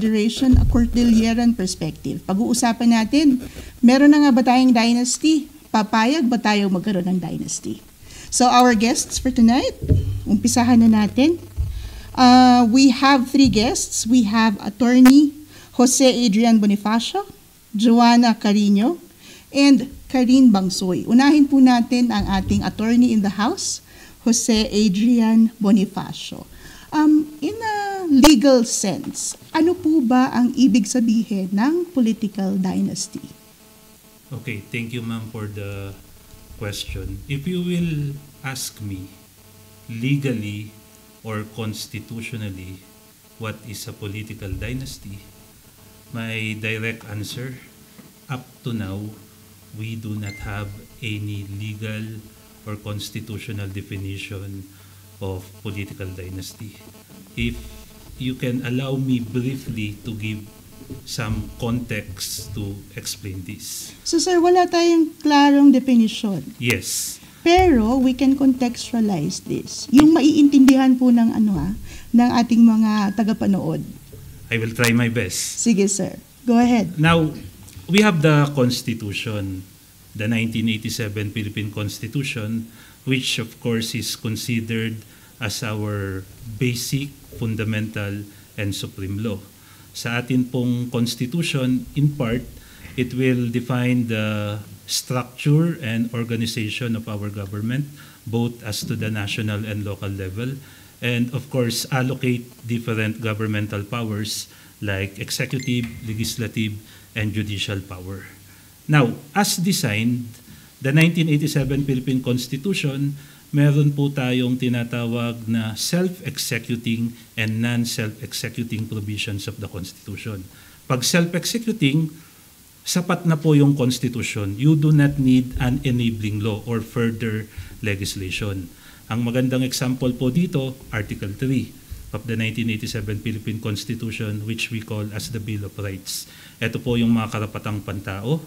consideration a Cordilleran perspective. Pag-uusapan natin, meron na nga ba tayong dynasty? Papayag ba tayo magkaroon ng dynasty? So our guests for tonight, umpisahan na natin. We have 3 guests. We have Attorney Jose Adrian Bonifacio, Joanna Carino, and Karine Bangsoy. Unahin po natin ang ating attorney in the house, Jose Adrian Bonifacio. In a legal sense, ano po ba ang ibig sabihin ng political dynasty? Okay, thank you ma'am for the question. If you will ask me legally or constitutionally what is a political dynasty, my direct answer, up to now, we do not have any legal or constitutional definition of political dynasty. If you can allow me briefly to give some context to explain this. So sir, wala tayong klarong definition. Yes. Pero we can contextualize this. Yung maiintindihan po ng ng ating mga tagapanood. I will try my best. Sige sir, go ahead. Now, we have the Constitution, the 1987 Philippine Constitution, which of course is considered as our basic, fundamental, and supreme law. Sa atin pong Constitution, in part, it will define the structure and organization of our government, both as to the national and local level, and of course, allocate different governmental powers like executive, legislative, and judicial power. Now, as designed, the 1987 Philippine Constitution, meron po tayong tinatawag na self-executing and non-self-executing provisions of the Constitution. Pag self-executing, sapat na po yung Constitution. You do not need an enabling law or further legislation. Ang magandang example po dito, Article 3 of the 1987 Philippine Constitution, which we call as the Bill of Rights. Ito po yung mga karapatang pantao,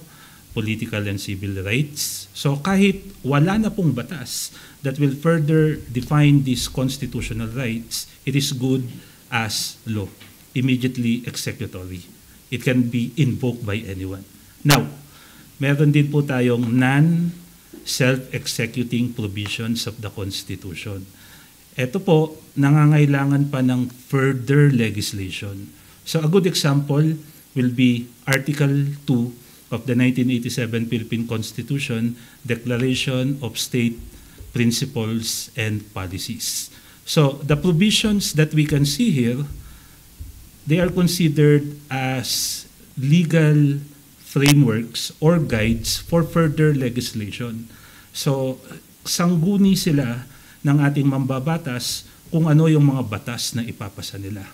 political and civil rights. So kahit wala na pong batas that will further define these constitutional rights, it is good as law, immediately executory. It can be invoked by anyone. Now, meron din po tayong non-self-executing provisions of the Constitution. Ito po, nangangailangan pa ng further legislation. So a good example will be Article 2 of the 1987 Philippine Constitution, Declaration of State Principles and Policies. So the provisions that we can see here, they are considered as legal frameworks or guides for further legislation. So sangguni sila ng ating mambabatas kung ano yung mga batas na ipapasa nila.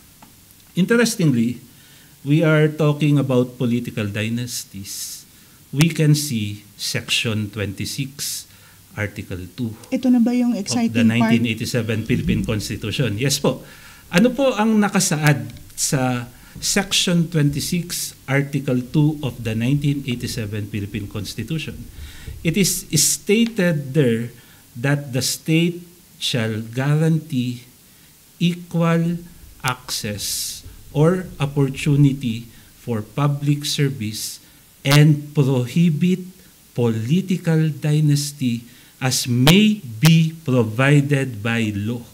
Interestingly, we are talking about political dynasties. We can see Section 26, Article 2 Ito na ba yung of exciting the part? 1987 Philippine Constitution. Yes po. Ano po ang nakasaad sa Section 26, Article 2 of the 1987 Philippine Constitution? It is stated there that the state shall guarantee equal access or opportunity for public service and prohibit political dynasty as may be provided by law.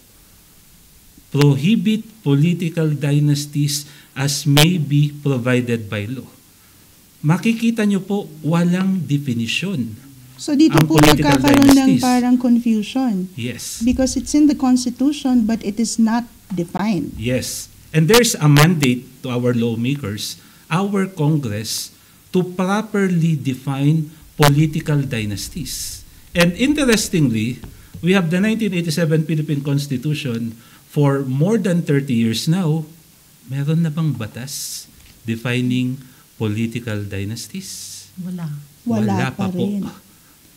Prohibit political dynasties as may be provided by law. Makikita nyo po, walang definition. So dito ang po political nagkakaroon ng dynasties. parang confusion. Yes. Because it's in the Constitution but it is not defined. Yes. And there's a mandate to our lawmakers, our Congress, to properly define political dynasties. And interestingly, we have the 1987 Philippine Constitution for more than 30 years now. Meron na bang batas defining political dynasties? Wala pa po rin.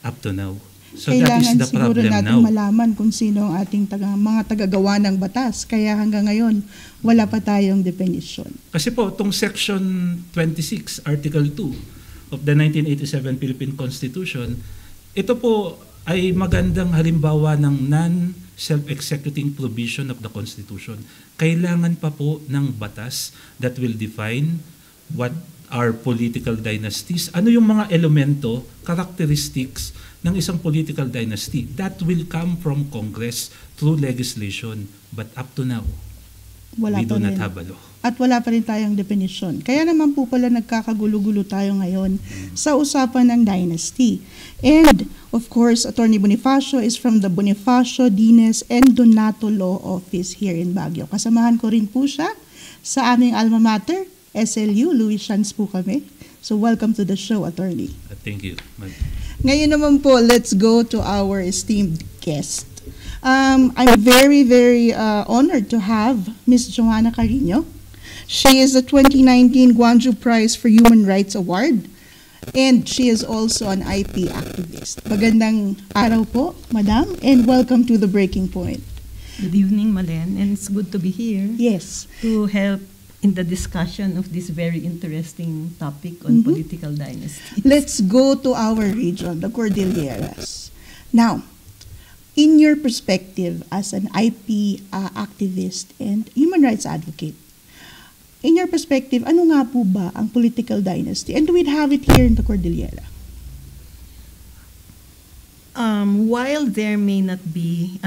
up to now. So Kailangan that is the siguro problem natin now. malaman kung sino ang ating mga tagagawa ng batas. Kaya hanggang ngayon, wala pa tayong definition. Kasi po, itong Section 26, Article 2 of the 1987 Philippine Constitution, ito po ay magandang halimbawa ng self-executing provision of the Constitution. Kailangan pa po ng batas that will define what are political dynasties. Ano yung mga elemento, characteristics ng isang political dynasty? That will come from Congress through legislation. But up to now, Wala we pa do not rin. have a law. At wala pa rin tayong definition. Kaya naman po pala nagkakagulo-gulo tayo ngayon sa usapan ng dynasty. And of course, Attorney Bonifacio is from the Bonifacio, Dines, and Donato Law Office here in Baguio. Kasamahan ko rin po siya sa aming alma mater, SLU, Louis Chans po kami. So welcome to the show, Attorney. Thank you. Ngayon naman po, let's go to our esteemed guest. I'm very, very honored to have Ms. Joanna Carino. She is the 2019 Guangzhou Prize for Human Rights Award, and she is also an IP activist. Magandang araw po, Madam, and welcome to The Breaking Point. Good evening, Malen, and it's good to be here Yes. to help in the discussion of this very interesting topic on political dynasty. Let's go to our region, the Cordilleras. Now, in your perspective as an IP activist and human rights advocate, in your perspective, ano nga po ba ang political dynasty? And do we have it here in the Cordillera? While there may not be,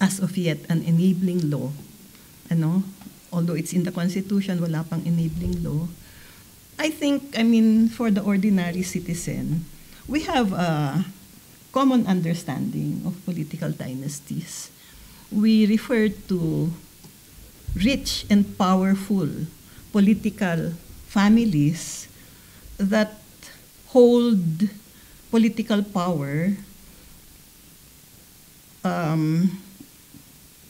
as of yet, an enabling law, although it's in the Constitution, wala pang enabling law, I think, for the ordinary citizen, we have a common understanding of political dynasties. We refer to rich and powerful political families that hold political power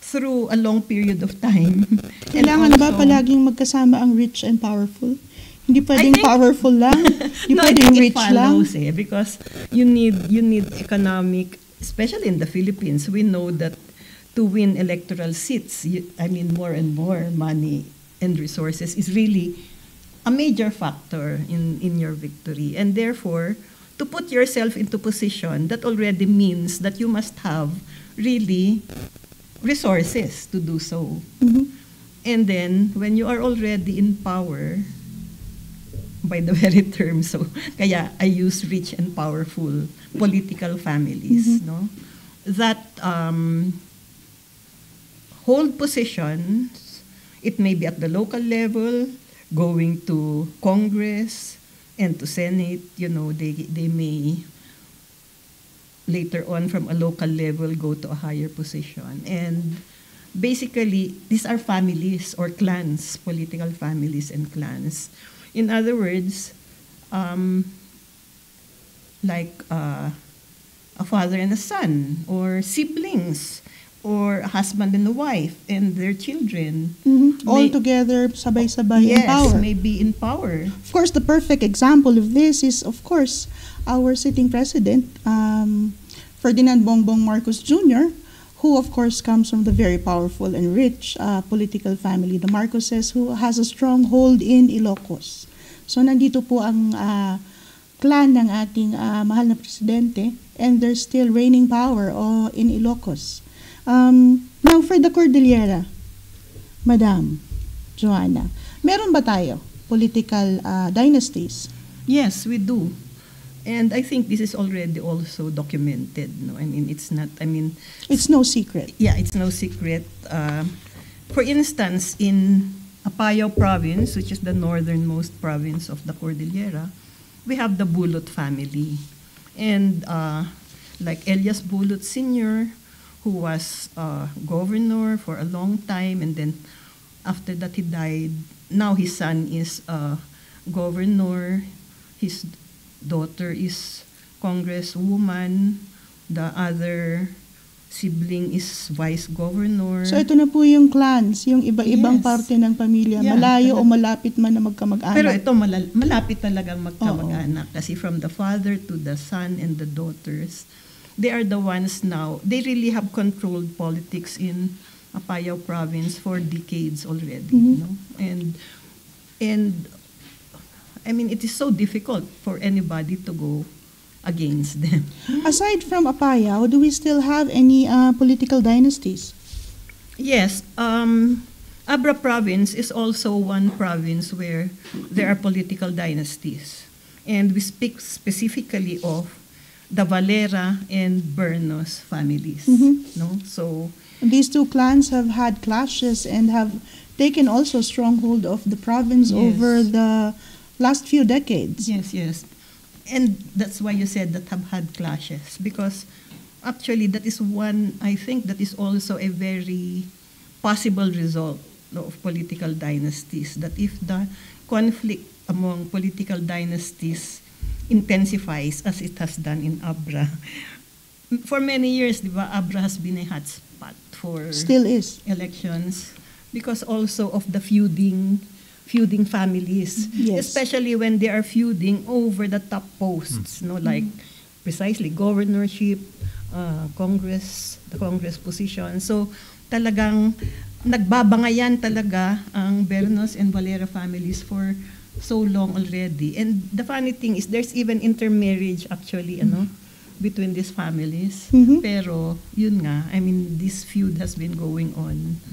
through a long period of time. Kailangan And ba also- palaging magkasama ang rich and powerful? Hindi pwedeng think- powerful lang? Hindi No, I pwedeng think it rich lang? follows, because you need economic, especially in the Philippines. We know that to win electoral seats, more and more money and resources is really a major factor in your victory. And therefore, to put yourself into position, that already means that you must have really resources to do so. Mhm. And then, when you are already in power, by the very term, so kaya I use rich and powerful political families, no, that hold positions. It may be at the local level, going to Congress and to Senate. They may later on from a local level go to a higher position. And basically, these are families or clans, political families and clans. In other words, like a father and a son, or siblings, or a husband and a wife and their children. All May- together, sabay-sabay in Yes, power. may be in power. Of course, the perfect example of this is, of course, our sitting president, Ferdinand Bongbong Marcos Jr., who, of course, comes from the very powerful and rich political family, the Marcoses, who has a stronghold in Ilocos. So, nandito po ang clan ng ating mahal na presidente, and they're still reigning power in Ilocos. Now, for the Cordillera, Madam Joanna, meron ba tayo political dynasties? Yes, we do. And I think this is already also documented. No, it's not. It's no secret. Yeah, it's no secret. For instance, in Apayao Province, which is the northernmost province of the Cordillera, we have the Bulot family, and like Elias Bulot Sr., who was governor for a long time, and then after that he died. Now his son is governor. His daughter is congresswoman. The other sibling is vice governor. So ito na po yung clans, yung iba-ibang Yes. parte ng pamilya, Yeah, malayo o talaga. malapit man na magkamag-anak. Pero ito malapit talagang magkamag-anak, kasi from the father to the son and the daughters, they are the ones now, they really have controlled politics in Apayao Province for decades already. And it is so difficult for anybody to go against them. Aside from Apayao, do we still have any political dynasties? Yes, Abra province is also one province where there are political dynasties. And we speak specifically of the Valera and Bernos families. No? So These two clans have had clashes and have taken also stronghold of the province Yes. over the last few decades. yes, yes. And that's why you said that have had clashes, because actually that is one, I think that is also a very possible result of political dynasties, that if the conflict among political dynasties intensifies as it has done in Abra. For many years, di ba, Abra has been a hotspot for Still is. elections because also of the feuding families, Yes. especially when they are feuding over the top posts, no, like precisely governorship, Congress, the Congress position. So talagang nagbabangayan talaga ang Bernos and Valera families for so long already. And the funny thing is there's even intermarriage actually, between these families. Mhm. Pero yun nga, I mean, this feud has been going on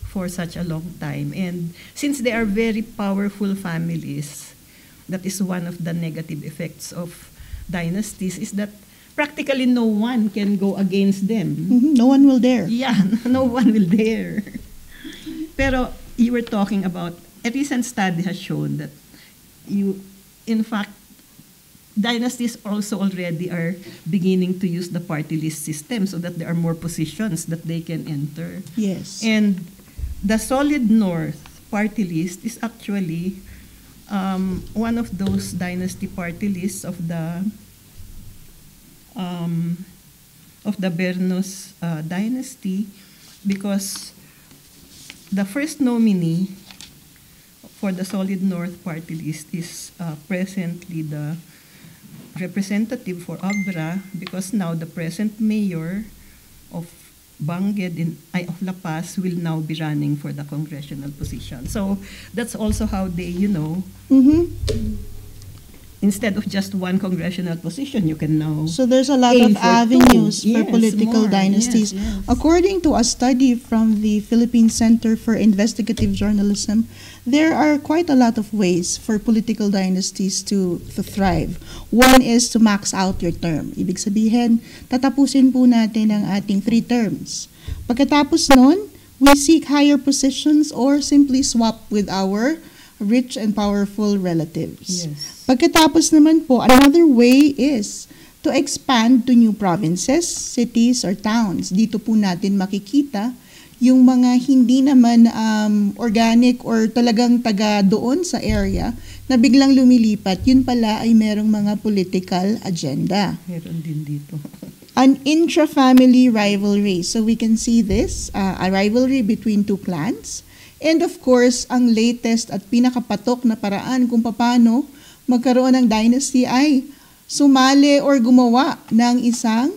for such a long time. And since they are very powerful families, that is one of the negative effects of dynasties, is that practically no one can go against them. No one will dare. Yeah, no one will dare. Pero you were talking about, a recent study has shown that in fact, dynasties also already are beginning to use the party list system so that there are more positions that they can enter. Yes. And the Solid North party list is actually one of those dynasty party lists of the Bernos dynasty, because the first nominee for the Solid North party list is presently the representative for Abra, because now the present mayor of Bangged of La Paz will now be running for the congressional position. So that's also how they, instead of just one congressional position, you can now So there's a lot aim of for avenues two. for Yes, political more. dynasties. Yes, yes. According to a study from the Philippine Center for Investigative Journalism, there are quite a lot of ways for political dynasties to thrive. One is to max out your term. Ibig sabihin, tatapusin po natin ang ating 3 terms. Pagkatapos nun, we seek higher positions or simply swap with our rich and powerful relatives. Yes. Pagkatapos naman po, another way is to expand to new provinces, cities, or towns. Dito po natin makikita yung mga hindi naman organic or talagang taga doon sa area na biglang lumilipat, yun pala ay merong mga political agenda. Meron din dito. An intra-family rivalry. So we can see this, a rivalry between 2 clans. And of course, ang latest at pinakapatok na paraan kung paano magkaroon ng dynasty ay sumali or gumawa ng isang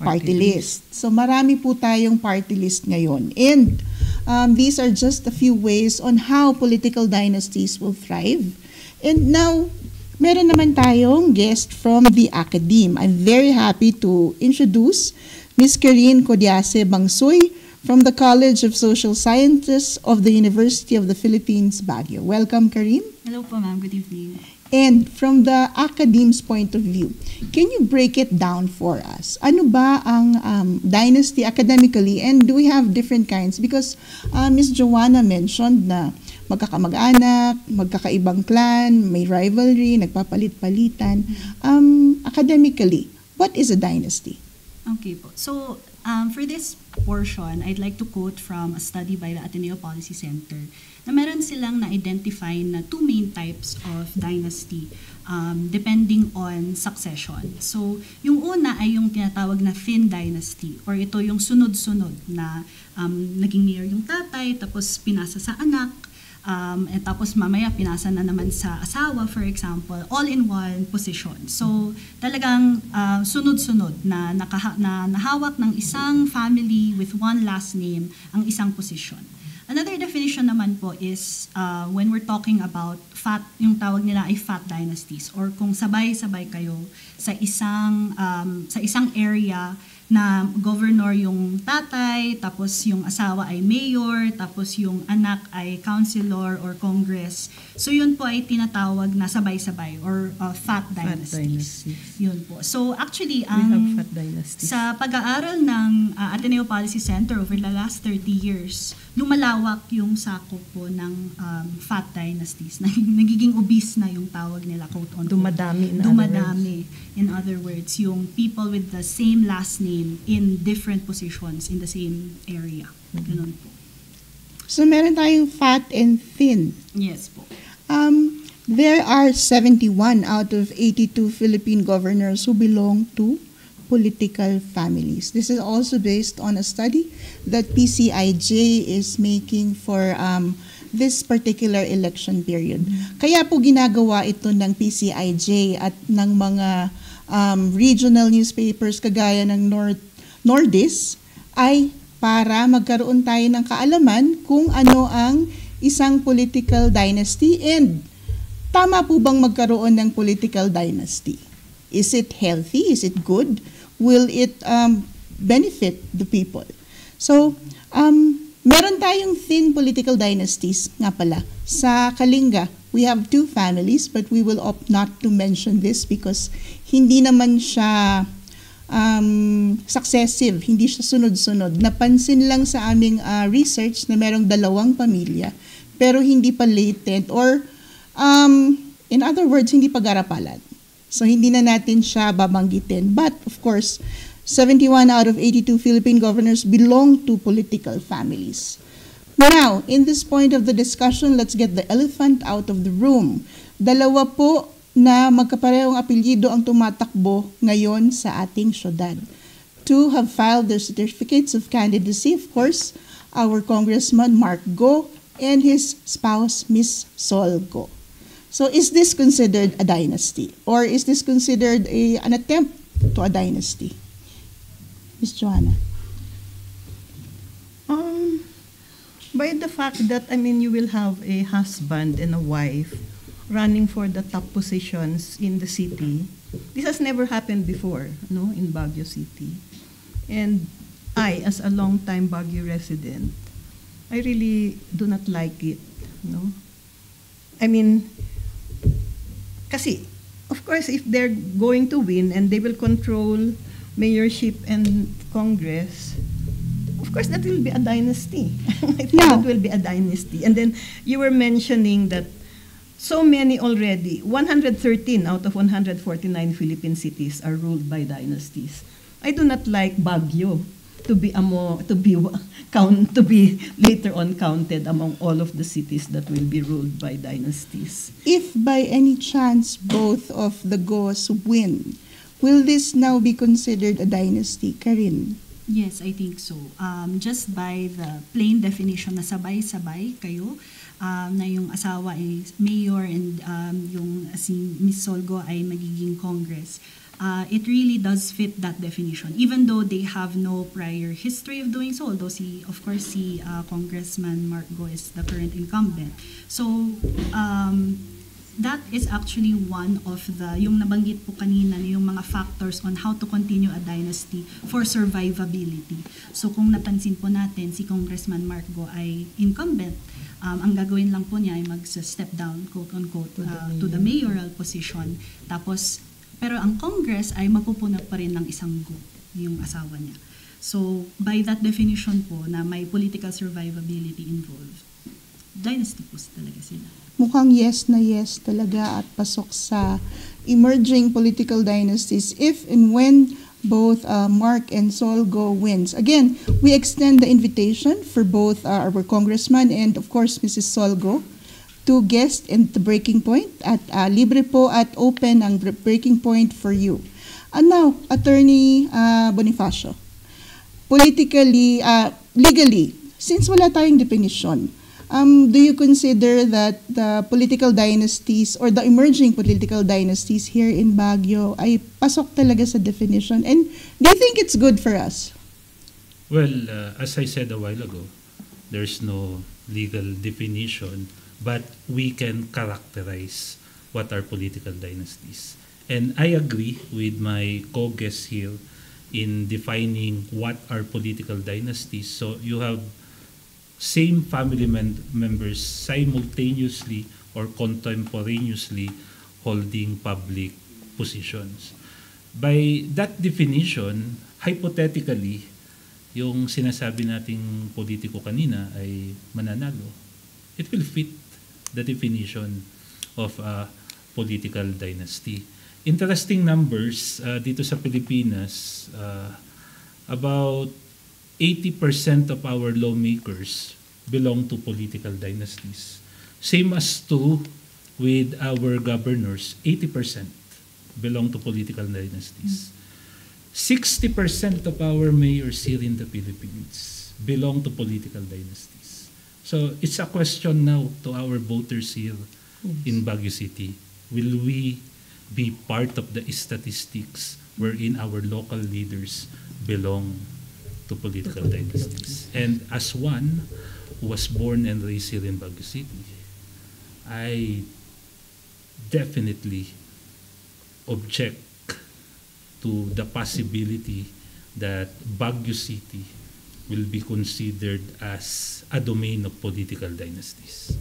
party list. So marami po tayong party list ngayon. And these are just a few ways on how political dynasties will thrive. And now, meron naman tayong guest from the academe. I'm very happy to introduce Ms. Karine Codiase Bangsoy from the College of Social Sciences of the University of the Philippines, Baguio. Welcome, Karine. Hello po, ma'am. Good evening. And from the academe's point of view, can you break it down for us? Ano ba ang dynasty academically, and do we have different kinds? Because Ms. Joanna mentioned na magkakamag-anak, magkakaibang clan, may rivalry, nagpapalit-palitan. Academically, what is a dynasty? Okay po. So, for this portion, I'd like to quote from a study by the Ateneo Policy Center na meron silang na-identify na 2 main types of dynasty depending on succession. So, yung una ay yung tinatawag na thin dynasty, or ito yung sunod-sunod na naging mayor yung tatay, tapos pinasa sa anak, and tapos mamaya pinasa na naman sa asawa, for example, all in one position. So talagang sunod-sunod na nahawak ng isang family with one last name ang isang position. Another definition naman po is when we're talking about yung tawag nila ay fat dynasties, or kung sabay-sabay kayo sa isang area na governor yung tatay, tapos yung asawa ay mayor, tapos yung anak ay councilor or congress. So yun po ay tinatawag na sabay-sabay or fat dynasties. Yun po. So actually, We have fat dynasties. sa pag-aaral ng Ateneo Policy Center over the last 30 years, lumalawak yung sakop po ng fat dynasties. Nagiging obese na yung tawag nila, quote-unquote. Dumadami. In other words, yung people with the same last name in different positions in the same area. Ganun po. So meron tayong fat and thin. Yes po. There are 71 out of 82 Philippine governors who belong to political families. This is also based on a study that PCIJ is making for this particular election period. Kaya po ginagawa ito ng PCIJ at ng mga regional newspapers kagaya ng Nordis ay para magkaroon tayo ng kaalaman kung ano ang isang political dynasty and tama po bang magkaroon ng political dynasty? Is it healthy? Is it good? Will it benefit the people? So, meron tayong thin political dynasties nga pala. Sa Kalinga, we have 2 families but we will opt not to mention this because hindi naman siya successive, hindi siya sunod-sunod. Napansin lang sa aming research na merong 2 pamilya pero hindi pa latent or in other words, hindi pa garapalan. So hindi na natin siya babanggitin. But of course, 71 out of 82 Philippine governors belong to political families. Now, in this point of the discussion, let's get the elephant out of the room. 2 po na magkaparehong apelyido ang tumatakbo ngayon sa ating syudad. 2 have filed their certificates of candidacy. Of course, our Congressman Mark Go and his spouse, Miss Sol Go. So is this considered a dynasty? Or is this considered an attempt to a dynasty? Miss Joanna. By the fact that, you will have a husband and a wife running for the top positions in the city. This has never happened before, in Baguio City. And I, as a long-time Baguio resident, I really do not like it, kasi, of course, if they're going to win and they will control mayorship and Congress, of course, that will be a dynasty. I think that will be a dynasty. And then you were mentioning that so many already, 113 out of 149 Philippine cities are ruled by dynasties. I do not like Baguio to be later on counted among all of the cities that will be ruled by dynasties. If by any chance both of the Go's win, will this now be considered a dynasty, Karin? Yes, I think so. Just by the plain definition na sabay-sabay kayo, na yung asawa ay mayor and yung si Miss Solgo ay magiging Congress, it really does fit that definition, even though they have no prior history of doing so, although of course si Congressman Mark Go is the current incumbent. So, that is actually one of yung nabanggit po kanina, yung mga factors on how to continue a dynasty for survivability. So kung napansin po natin, si Congressman Mark Go ay incumbent, ang gagawin lang po niya ay mag-step down, quote-unquote, to the mayoral position. Tapos, pero ang Congress ay mapupunot pa rin ng isang Go, yung asawa niya. So, by that definition po na may political survivability involved, dynasty po talaga sila. Mukhang yes na yes talaga at pasok sa emerging political dynasties if and when both Mark and Sol Go wins. Again, we extend the invitation for both our congressman and of course Mrs. Sol Go to guest in the Breaking Point at libre po at open ang Breaking Point for you. And now, Attorney Bonifacio, politically, legally, since wala tayong definition, do you consider that the political dynasties or the emerging political dynasties here in Baguio ay pasok talaga sa definition? And do you think it's good for us? Well, as I said a while ago, there's no legal definition, but we can characterize what are political dynasties. And I agree with my co-guest here in defining what are political dynasties. So you have same family members simultaneously or contemporaneously holding public positions. By that definition, hypothetically, yung sinasabi nating politiko kanina ay mananalo. It will fit the definition of a political dynasty. Interesting numbers dito sa Pilipinas, about 80% of our lawmakers belong to political dynasties. Same as true with our governors, 80% belong to political dynasties. 60% of our mayors here in the Philippines belong to political dynasties. So it's a question now to our voters here in Baguio City. Will we be part of the statistics wherein our local leaders belong to political dynasties? And as one who was born and raised here in Baguio City, I definitely object to the possibility that Baguio City will be considered as a domain of political dynasties.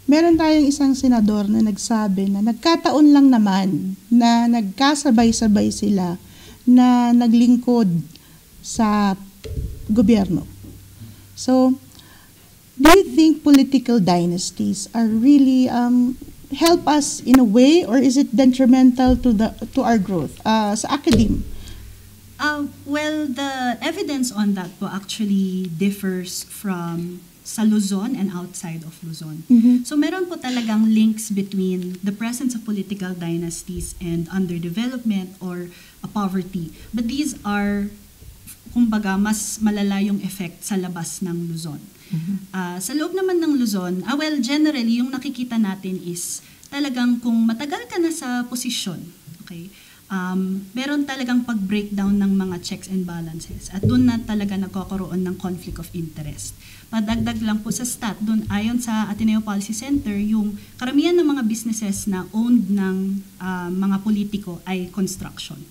Meron tayong isang senador na nagsabi na nagkataon lang naman na nagkasabay-sabay sila na naglingkod sa gobyerno. So, do you think political dynasties are really help us in a way, or is it detrimental to our growth sa academe? Well, the evidence on that po actually differs from sa Luzon and outside of Luzon. Mhm. So meron po talagang links between the presence of political dynasties and underdevelopment or poverty. But these are, kumbaga, mas malala yung effect sa labas ng Luzon. Sa loob naman ng Luzon, well, generally, yung nakikita natin is talagang kung matagal ka na sa posisyon, okay, meron talagang pag-breakdown ng mga checks and balances. At doon na talaga nagkakaroon ng conflict of interest. Padagdag lang po sa stat, doon ayon sa Ateneo Policy Center, yung karamihan ng mga businesses na owned ng mga politiko ay construction.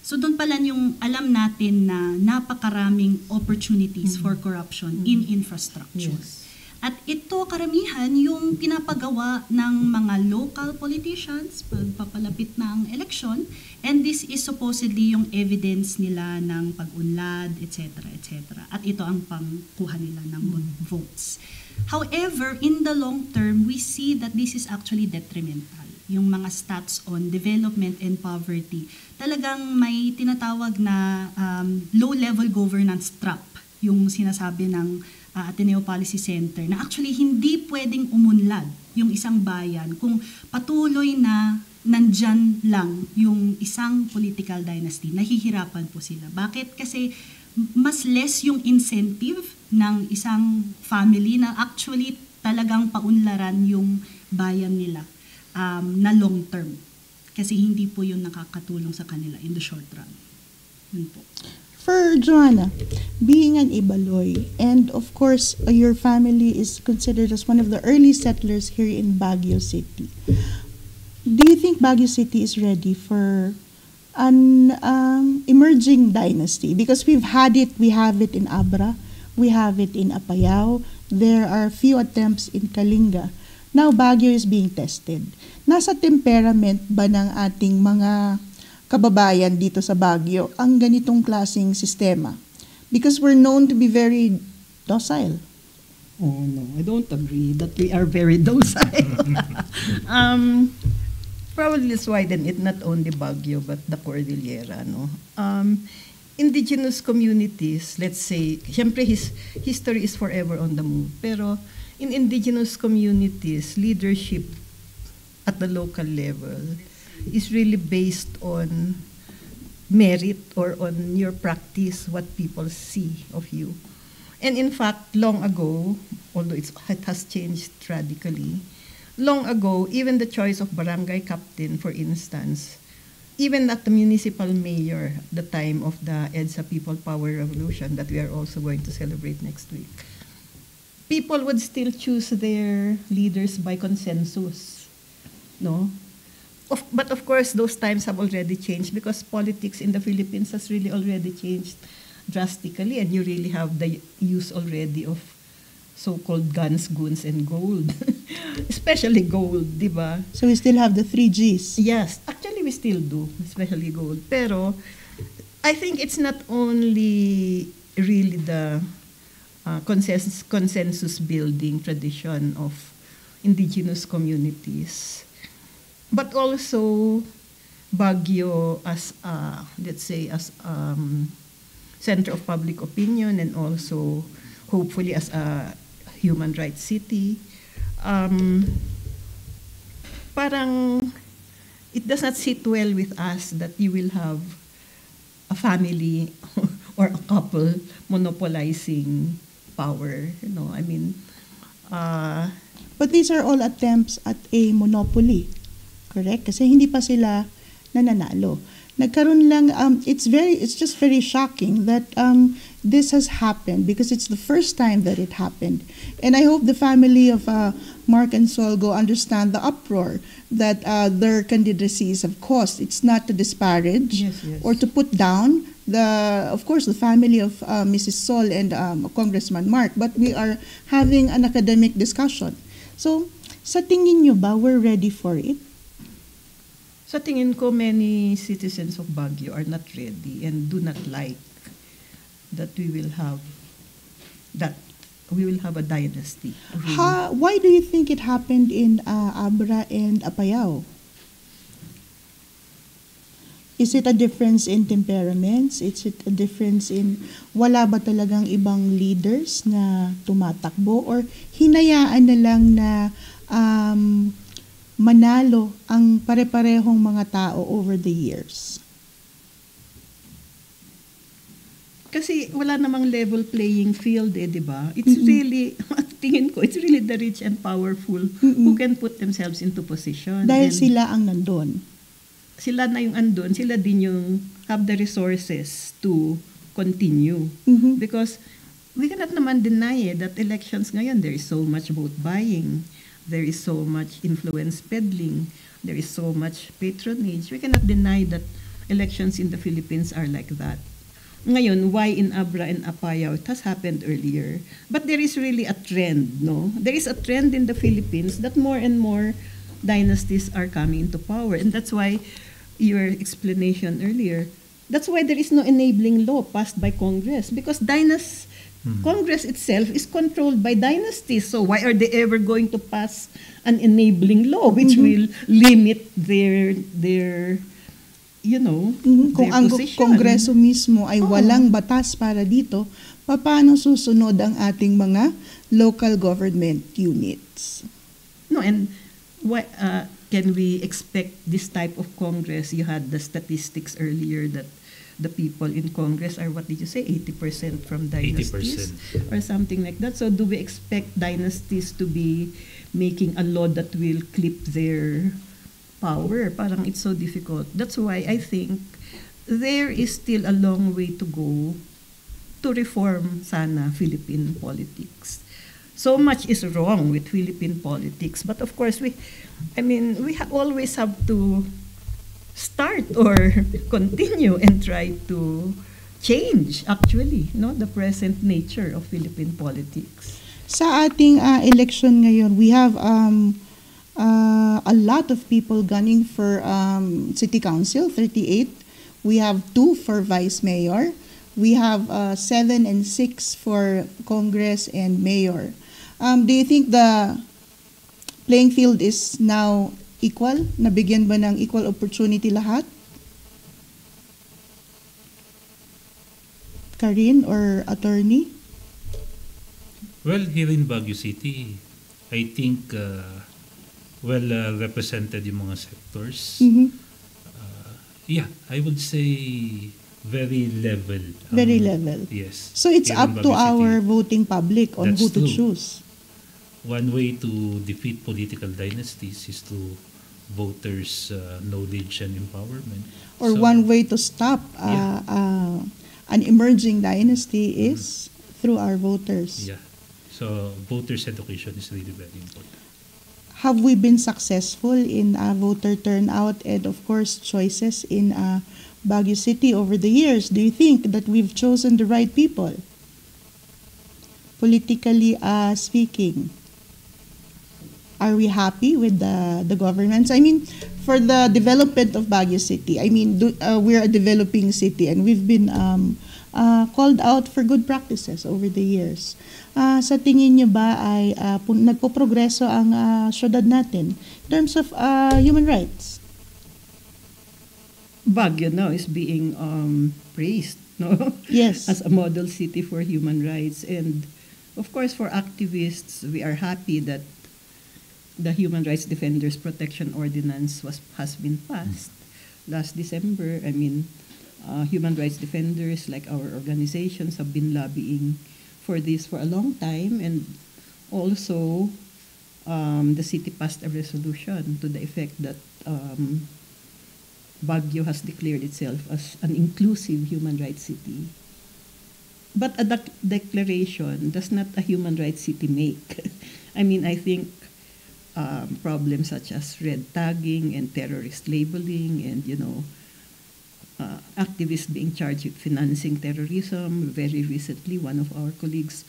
So doon pala yung alam natin na napakaraming opportunities for corruption in infrastructure. Yes. At ito karamihan yung pinapagawa ng mga local politicians pagpapalapit ng eleksyon, and this is supposedly yung evidence nila ng pag-unlad, etc. etc. At ito ang pangkuha nila ng votes. However, in the long term, we see that this is actually detrimental. Yung mga stats on development and poverty, talagang may tinatawag na low-level governance trap, yung sinasabi ng Ateneo Policy Center, na actually hindi pwedeng umunlad yung isang bayan kung patuloy na nandyan lang yung isang political dynasty. Nahihirapan po sila. Bakit? Kasi mas less yung incentive ng isang family na actually talagang paunlaran yung bayan nila na long term. Kasi hindi po yun nakakatulong sa kanila in the short run. Yun po. For Joanna, being an Ibaloy, and of course, your family is considered as one of the early settlers here in Baguio City. Do you think Baguio City is ready for an emerging dynasty? Because we have it in Abra, we have it in Apayao, there are few attempts in Kalinga. Now, Baguio is being tested. Nasa temperament ba ng ating mga kababayan dito sa Baguio ang ganitong klaseng sistema? Because we're known to be very docile. Oh no, I don't agree that we are very docile. Probably let's widen it, not only Baguio but the Cordillera. No, indigenous communities, let's say, siyempre history is forever on the move. Pero in indigenous communities, leadership at the local level is really based on merit or on your practice, what people see of you. And in fact, long ago, although it has changed radically, long ago, even the choice of barangay captain, for instance, even at the municipal mayor, the time of the EDSA People Power Revolution that we are also going to celebrate next week, people would still choose their leaders by consensus, no? But of course, those times have already changed because politics in the Philippines has really already changed drastically, and you really have the use already of so-called guns, goons, and gold. Especially gold, di ba? So we still have the 3 Gs. Yes, actually we still do, especially gold. Pero I think it's not only really the consensus building tradition of indigenous communities, but also Baguio as let's say as center of public opinion, and also hopefully as a human rights city. Parang it does not sit well with us that you will have a family or a couple monopolizing power. You know, I mean, But these are all attempts at a monopoly. Correct? Kasi hindi pa sila nananalo. Nagkaroon lang, it's just very shocking that this has happened because it's the first time that it happened. And I hope the family of Mark and Solgo understand the uproar that their candidacies have caused. It's not to disparage Yes, yes. or to put down of course, the family of Mrs. Sol and Congressman Mark, but we are having an academic discussion. So, sa tingin nyo ba we're ready for it? sa tingin ko, many citizens of Baguio are not ready and do not like that we will have a dynasty. Really. Why do you think it happened in Abra and Apayao? Is it a difference in temperaments? Is it a difference in wala ba talagang ibang leaders na tumatakbo, or hinayaan na lang na manalo ang pare-parehong mga tao over the years? Kasi wala namang level playing field di ba? It's really, tingin ko, it's really the rich and powerful who can put themselves into position. Dahil And sila ang nandun. sila na yung andun, sila din yung have the resources to continue. Mhm. Because we cannot naman deny that elections ngayon, there is so much vote buying, there is so much influence peddling, there is so much patronage. We cannot deny that elections in the Philippines are like that. Ngayon, why in Abra and Apayao? It has happened earlier. But there is really a trend, no? There is a trend in the Philippines that more and more dynasties are coming into power. And that's why your explanation earlier, that's why there is no enabling law passed by Congress. Because Congress itself is controlled by dynasties. So why are they ever going to pass an enabling law which will limit their Kung their ang position? Kongreso mismo ay walang batas para dito, paano susunod ang ating mga local government units? No, and why can we expect this type of Congress? You had the statistics earlier that the people in Congress are, what did you say, 80% from dynasties? 80%. Or something like that. So do we expect dynasties to be making a law that will clip their power? Parang it's so difficult. That's why I think there is still a long way to go to reform sana Philippine politics. So much is wrong with Philippine politics, but of course we always have to start or continue and try to change actually, the present nature of Philippine politics. Sa ating election ngayon, we have a lot of people gunning for City Council, 38. We have 2 for Vice Mayor. We have 7 and 6 for Congress and Mayor. Do you think the playing field is now equal? Nabigyan ba ng equal opportunity lahat? Karin or attorney? Well, here in Baguio City, I think represented yung mga sectors. Mhm. Yeah, I would say very level. Very level. Yes. So it's Here in up to Baguio our City. voting public on That's who to true. choose. One way to defeat political dynasties is to voters' knowledge and empowerment. Or So, one way to stop an emerging dynasty is through our voters. Yeah. So voters' education is really very important. Have we been successful in voter turnout and of course choices in Baguio City over the years? Do you think that we've chosen the right people? Politically speaking, are we happy with the governments? I mean, for the development of Baguio City, I mean, we're a developing city and we've been called out for good practices over the years. Sa tingin niyo ba ay nagpo-progreso ang syudad natin in terms of human rights? Baguio now is being praised, no? Yes. As a model city for human rights. And of course, for activists, we are happy that the Human Rights Defenders Protection Ordinance has been passed last December. I mean, human rights defenders like our organizations have been lobbying for this for a long time, and also the city passed a resolution to the effect that Baguio has declared itself as an inclusive human rights city. But a declaration does not a human rights city make. I mean, I think problems such as red tagging and terrorist labeling and, activists being charged with financing terrorism. Very recently, one of our colleagues,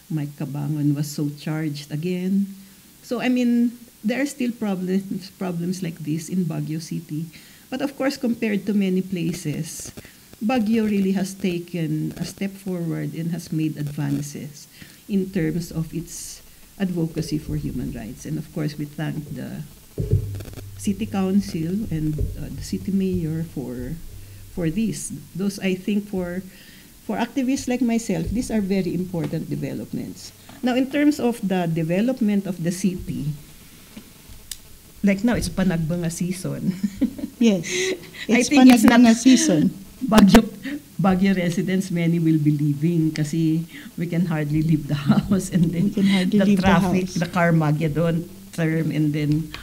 Mike Cabangon, was so charged again. So, I mean, there are still problems like this in Baguio City. But of course, compared to many places, Baguio really has taken a step forward and has made advances in terms of its advocacy for human rights. And of course, we thank the City Council and the City Mayor for this. Those, I think, for activists like myself, these are very important developments. Now, in terms of the development of the city, like now, it's Panagbanga season. Yes. I It's think it's not Panagbanga season. Baguio residents, many will be leaving kasi we can hardly leave the house, and then We can hardly the leave the traffic, house. the Carmageddon term, and then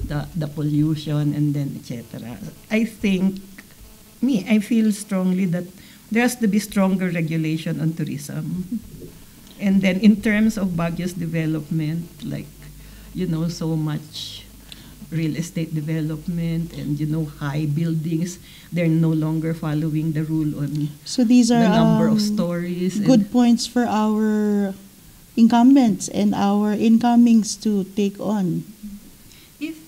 the pollution, and then etc. I feel strongly that there has to be stronger regulation on tourism. And then in terms of Baguio's development, like, so much real estate development and, high buildings, they're no longer following the rule on So these are the number of stories. good points for our incumbents and our incomings to take on.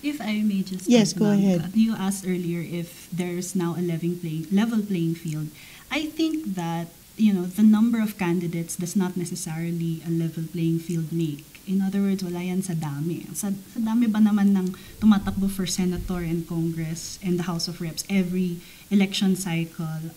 If I may just Yes, add, go ma'am, ahead. You asked earlier if there's now a level playing field. I think that the number of candidates does not necessarily a level playing field make. In other words, wala yan sa dami. Sa dami ba naman ng tumatakbo for senator and Congress and the House of Reps every election cycle,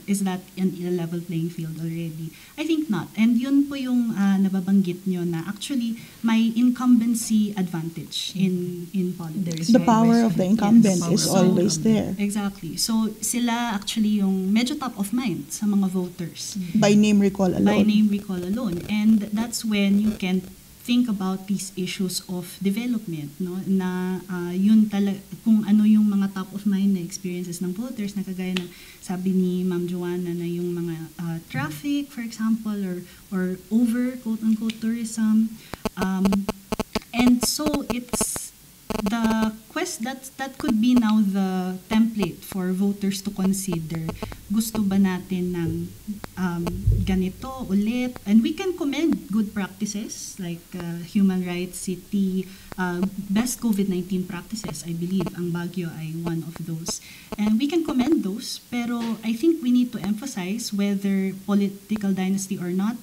is that in a level playing field already? I think not. And yun po yung nababanggit nyo na actually may incumbency advantage in politics. The right? power of the incumbent Yes. is So, always there. Exactly. So sila actually yung medyo top of mind sa mga voters By name recall alone. by name recall alone. And that's when you can think about these issues of development, no? Na yun talaga, kung ano yung mga top of mind na experiences ng voters, na kagaya ng sabi ni Ma'am Joanna na yung mga traffic, for example, or over, quote-unquote, tourism. And so it's the that could be now the template for voters to consider. Gusto ba natin ng ganito ulit? And we can commend good practices like human rights city, best COVID-19 practices. I believe ang Baguio ay one of those. And we can commend those, pero I think we need to emphasize whether political dynasty or not,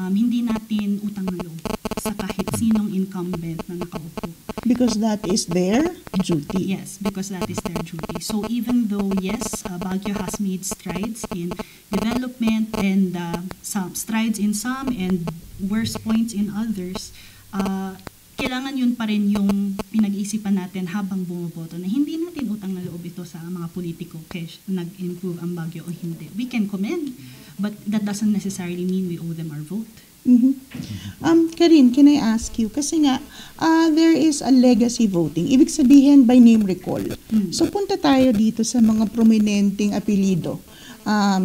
hindi natin utang na loob sa kahit sinong incumbent na nakaupo. Because that is their duty. Yes, because that is their duty. So even though, yes, Baguio has made strides in development and some strides in some and worse points in others, kailangan yun pa rin yung pinag-iisipan natin habang bumoboto na hindi natin utang na loob ito sa mga politiko kaya nag-improve ang Baguio o hindi. We can commend, but that doesn't necessarily mean we owe them our vote. Karin, can I ask you, kasi nga, there is a legacy voting. Ibig sabihin by name recall. So punta tayo dito sa mga prominenteng apelido.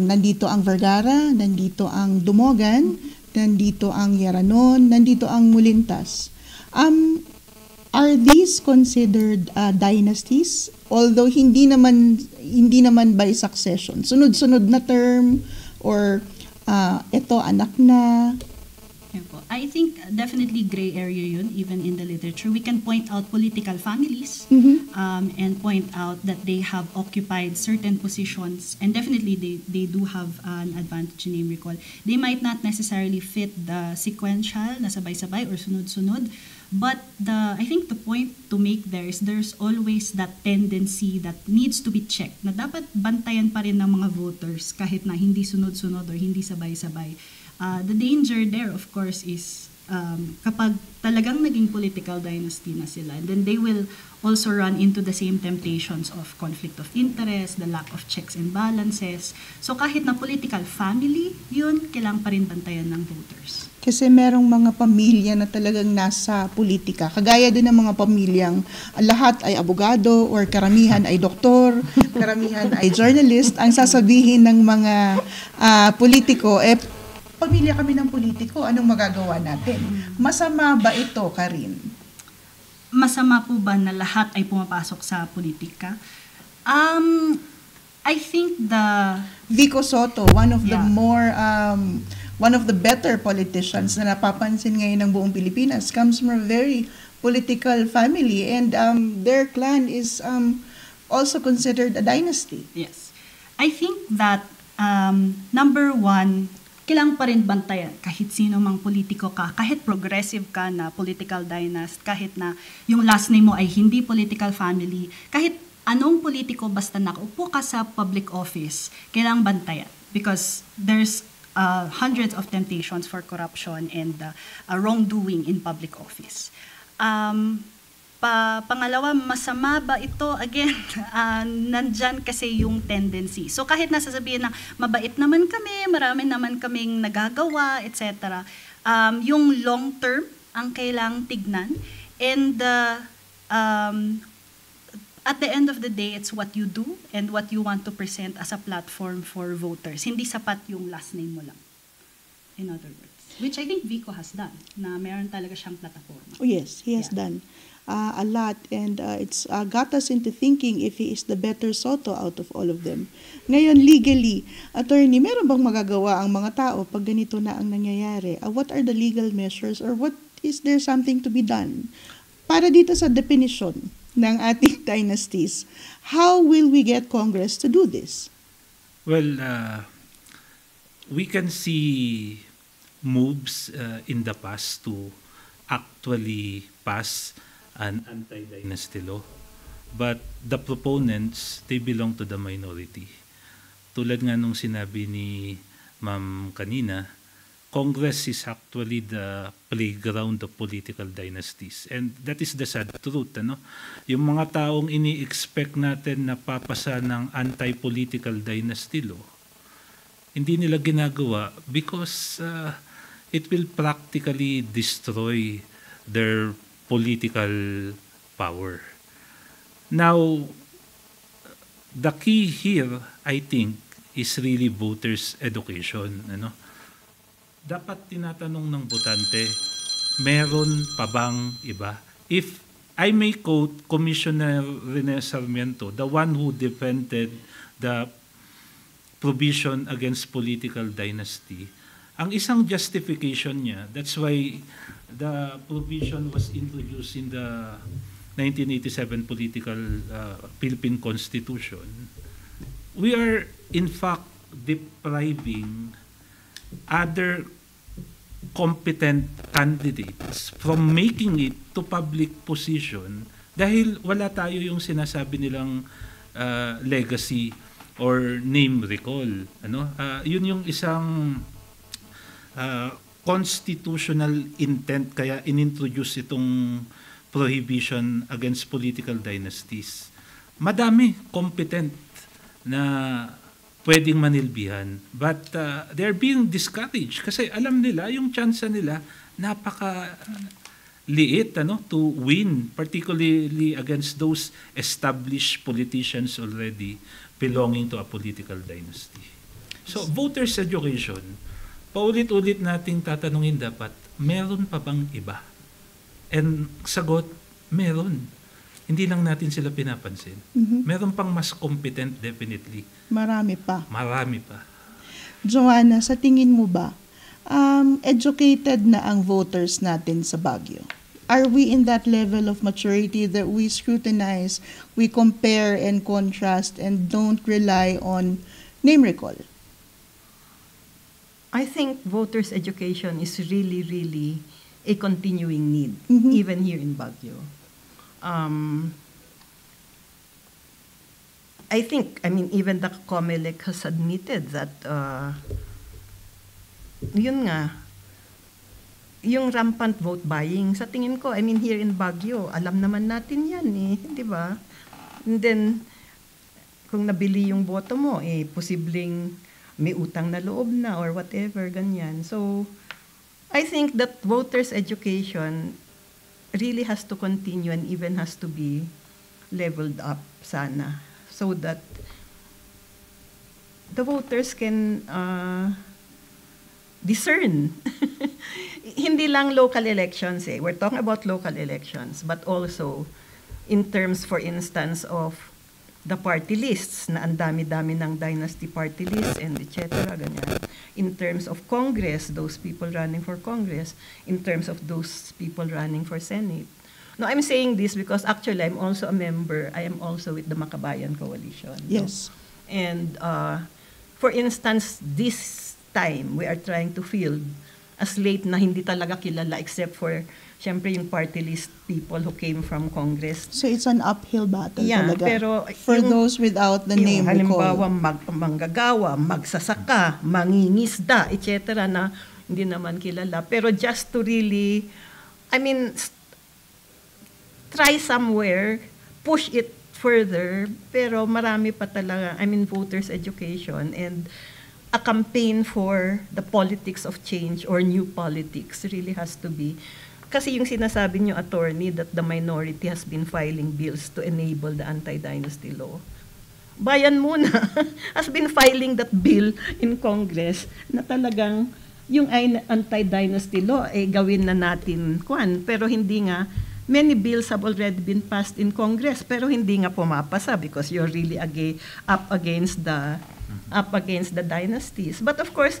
Nandito ang Vergara, nandito ang Dumogan, nandito ang Yeranon, nandito ang Mulintas. Are these considered dynasties? Although hindi naman by succession. Sunod-sunod na term or ito anak na. Yan po. I think definitely gray area yun, even in the literature. We can point out political families and point out that they have occupied certain positions, and definitely they do have an advantage in name recall. They might not necessarily fit the sequential na sabay-sabay or sunod-sunod, but I think the point to make there is there's always that tendency that needs to be checked, na dapat bantayan pa rin ng mga voters kahit na hindi sunod-sunod or hindi sabay-sabay. The danger there, of course, is kapag talagang naging political dynasty na sila, then they will also run into the same temptations of conflict of interest, the lack of checks and balances. So kahit na political family, yun, kailangan pa rin bantayan ng voters. Kasi merong mga pamilya na talagang nasa politika. Kagaya din ng mga pamilyang lahat ay abogado or karamihan ay doktor, karamihan ay journalist. Ang sasabihin ng mga politiko, pamilya kami ng politiko, anong magagawa natin? Masama ba ito, Karin? Masama po ba na lahat ay pumapasok sa politika? I think Vico Soto, one of the better politicians na napapansin ngayon ng buong Pilipinas, comes from a very political family, and their clan is also considered a dynasty. Yes. I think that number one, kailangan pa rin bantayan kahit sino mang politiko ka, kahit progressive ka na political dynasty, kahit na yung last name mo ay hindi political family, kahit anong politiko basta nakaupo ka sa public office, kailangan bantayan because there's hundreds of temptations for corruption and wrongdoing in public office. Pangalawa, masama ba ito? Again, nandyan kasi yung tendency. So kahit nasasabihin na mabait naman kami, marami naman kaming nagagawa, etc. Yung long term ang kailangang tignan. And at the end of the day, it's what you do and what you want to present as a platform for voters. Hindi sapat yung last name mo lang. In other words. Which I think Vico has done, na meron talaga siyang plataforma. Oh yes, he has done a lot, and it's got us into thinking if he is the better Soto out of all of them. Ngayon, legally, attorney, meron bang magagawa ang mga tao pag ganito na ang nangyayari? What are the legal measures, or what is there something to be done? Para dito sa definition ng ating dynasties, how will we get Congress to do this? Well, we can see moves in the past to actually pass an anti-dynasty law. But the proponents, they belong to the minority. Tulad nga nung sinabi ni Ma'am kanina, Congress is actually the playground of political dynasties. And that is the sad truth. Ano? Yung mga taong ini-expect natin na papasa ng anti-political dynasty law, hindi nila ginagawa because it will practically destroy their political power. Now, the key here, I think, is really voters' education. Ano? Dapat tinatanong ng botante, meron pa bang iba? If I may quote Commissioner Rene Sarmiento, the one who defended the provision against political dynasty, ang isang justification niya, that's why the provision was introduced in the 1987 Philippine Constitution. We are in fact depriving other competent candidates from making it to public position dahil wala tayo yung sinasabi nilang legacy or name recall. Yun yung isang constitutional intent kaya inintroduce itong prohibition against political dynasties. Madami competent na pwedeng manilbihan, but they're being discouraged kasi alam nila yung chance nila napaka liit to win, particularly against those established politicians already belonging to a political dynasty. So voters' education, paulit-ulit nating tatanungin dapat, meron pa bang iba? And sagot, meron. Hindi lang natin sila pinapansin. Meron pang mas competent definitely. Marami pa. Marami pa. Joanna, sa tingin mo ba, educated na ang voters natin sa Baguio? Are we in that level of maturity that we scrutinize, we compare and contrast, and don't rely on name recall? I think voters' education is really, really a continuing need, even here in Baguio. I think, even the COMELEC has admitted that, yun nga, yung rampant vote buying, sa tingin ko, here in Baguio, alam naman natin yan di ba? And then, kung nabili yung boto mo, posibleng may utang na loob na or whatever, ganyan. So, I think that voters' education really has to continue and even has to be leveled up sana so that the voters can discern. Hindi lang local elections We're talking about local elections, but also in terms, for instance, of the party lists na ang dami-dami ng dynasty party lists and etc. ganyan. In terms of Congress, those people running for Congress. In terms of those people running for Senate. No, I'm saying this because actually I'm also a member. I am also with the Makabayan Coalition. Yes. And for instance, this time we are trying to field a slate na hindi talaga kilala except for syempre yung party list people who came from Congress. So it's an uphill battle talaga. Pero for those without the name recall. Halimbawa, manggagawa, magsasaka, mangingisda, etc. na hindi naman kilala. Pero just to really, try somewhere, push it further, pero marami pa talaga, voters' education and a campaign for the politics of change or new politics really has to be. Kasi yung sinasabi niyo, attorney, that the minority has been filing bills to enable the anti-dynasty law. Bayan muna has been filing that bill in Congress na talagang yung anti-dynasty law gawin na natin pero hindi nga. Many bills have already been passed in Congress pero hindi nga pumapasa because you're really up against the dynasties. But of course,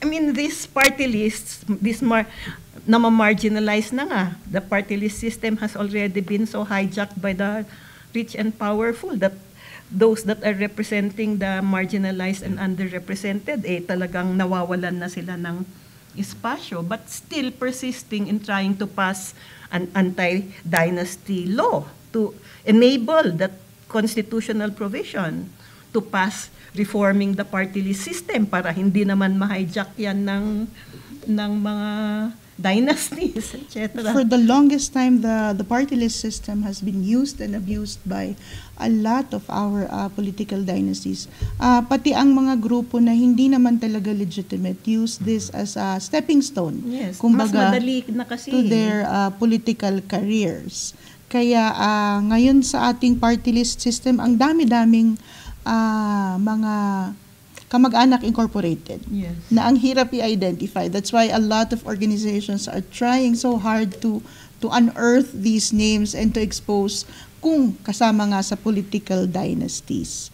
these party lists, marginalized na nga. The party list system has already been so hijacked by the rich and powerful that those that are representing the marginalized and underrepresented, talagang nawawalan na sila ng espasyo, but still persisting in trying to pass an anti-dynasty law to enable that constitutional provision to pass reforming the party list system para hindi naman ma-hijack yan ng mga dynasties, etc. For the longest time, the party list system has been used and abused by a lot of our political dynasties. Pati ang mga grupo na hindi naman talaga legitimate use this as a stepping stone. Yes, kumbaga, mas madali na kasi to their political careers. Kaya ngayon sa ating party list system, ang dami-daming mga kamag-anak incorporated na ang hirap i-identify. That's why a lot of organizations are trying so hard to unearth these names and to expose kung kasama nga sa political dynasties.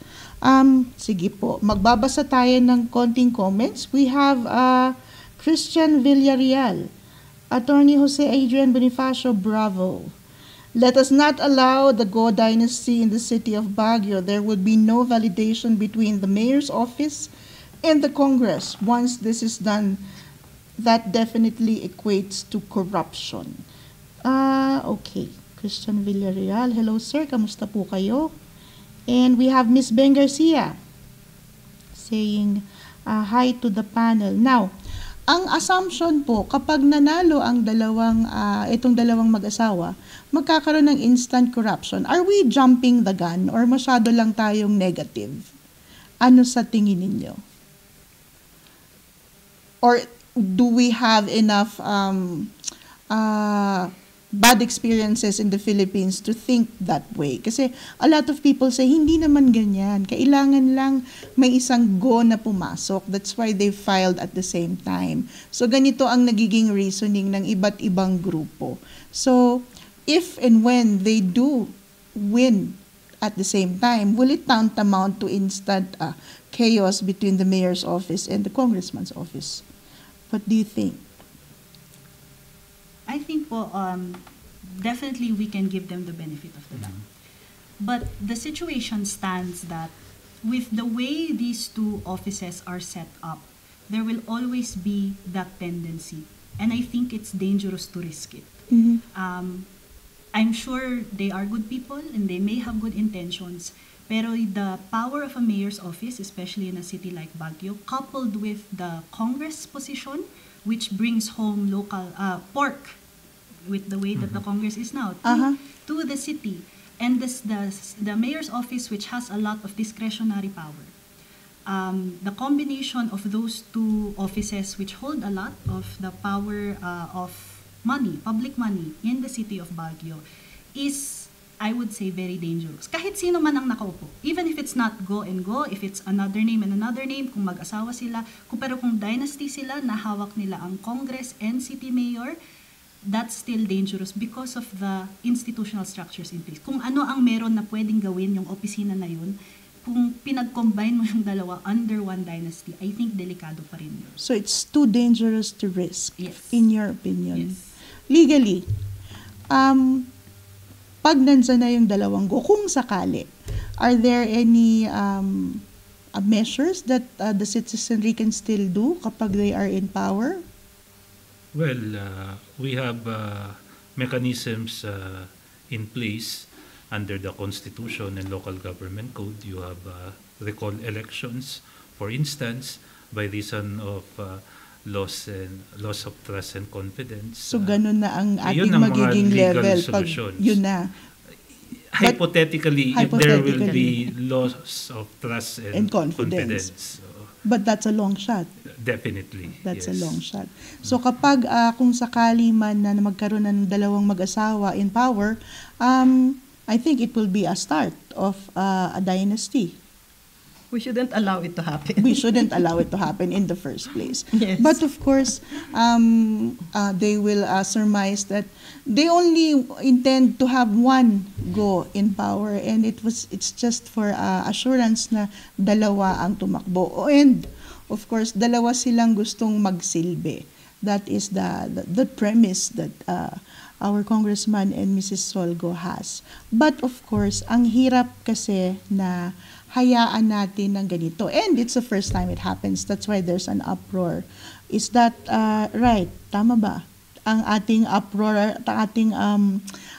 Sige po, magbabasa tayo ng konting comments. We have Christian Villarreal, Attorney Jose Adrian Bonifacio, bravo. Let us not allow the Go dynasty in the city of Baguio. There would be no validation between the mayor's office and the Congress. Once this is done, that definitely equates to corruption. Okay. Christian Villarreal. Hello, sir. Kamusta po kayo? And we have Miss Ben Garcia saying hi to the panel. Now, ang assumption po, kapag nanalo ang itong dalawang mag-asawa, magkakaroon ng instant corruption. Are we jumping the gun or masyado lang tayong negative? Ano sa tingin ninyo? Or do we have enough bad experiences in the Philippines to think that way. Kasi a lot of people say, hindi naman ganyan. Kailangan lang may isang go na pumasok. That's why they filed at the same time. So ganito ang nagiging reasoning ng iba't ibang grupo. So if and when they do win at the same time, will it tantamount to instant chaos between the mayor's office and the congressman's office? What do you think? I think po, definitely we can give them the benefit of the doubt. But the situation stands that with the way these two offices are set up, there will always be that tendency. And I think it's dangerous to risk it. Mhm. I'm sure they are good people and they may have good intentions, pero the power of a mayor's office, especially in a city like Baguio, coupled with the Congress position, which brings home local pork with the way that the Congress is now to the city, and the mayor's office, which has a lot of discretionary power. The combination of those two offices, which hold a lot of the power of money, public money in the city of Baguio, is, I would say, very dangerous. Kahit sino man ang nakaupo, even if it's not go and go, if it's another name and another name, kung mag-asawa sila, pero kung dynasty sila, na hawak nila ang Congress and city mayor, that's still dangerous because of the institutional structures in place. Kung ano ang meron na pwedeng gawin yung opisina na yun, kung pinag-combine mo yung dalawa under one dynasty, I think delikado pa rin yun. So it's too dangerous to risk, Yes. in your opinion. Yes. Legally, pag nandyan na yung dalawang go, kung sakali, are there any measures that the citizenry can still do kapag they are in power? Well, we have mechanisms in place under the Constitution and Local Government Code. You have recall elections, for instance, by reason of loss of trust and confidence. So ganun na ang ating yun ang mga magiging legal level pag solutions. yun na. Hypothetically, if there will Hypothetically. be loss of trust And and confidence. confidence. But that's a long shot. Definitely. That's a yes. long shot. So kapag kung sakali man na magkaroon ng dalawang mag-asawa in power, I think it will be a start of a dynasty. We shouldn't allow it to happen. We shouldn't allow it to happen in the first place. Yes. But of course, they will surmise that they only intend to have one go in power, and it's just for assurance na dalawa ang tumakbo. And of course, dalawa silang gustong magsilbi. That is the premise that our Congressman and Mrs. Solgo has. But of course, ang hirap kasi na hayaan natin ng ganito. And it's the first time it happens. That's why there's an uproar. Is that right? Tama ba? Ang ating uproar,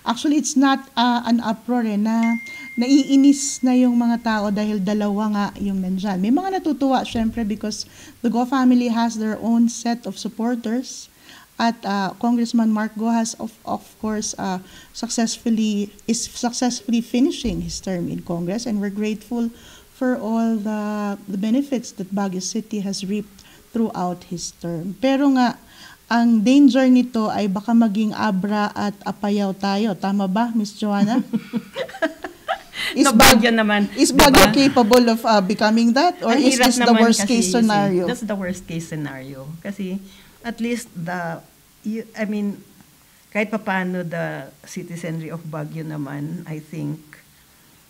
actually it's not an uproar na naiinis na yung mga tao dahil dalawa nga yung nandyan. May mga natutuwa syempre because the Go family has their own set of supporters. At Congressman Mark Go has of course successfully finishing his term in Congress, and we're grateful for all the benefits that Baguio City has reaped throughout his term. Pero nga ang danger nito ay baka maging abra at apayaw tayo. Tama ba, Miss Joanna? Baguio naman. Is Baguio capable of becoming that? Or Ang is hirap this the naman worst kasi, case you see, scenario? That's the worst case scenario. Kasi at least kahit papaano the citizenry of Baguio naman, I think,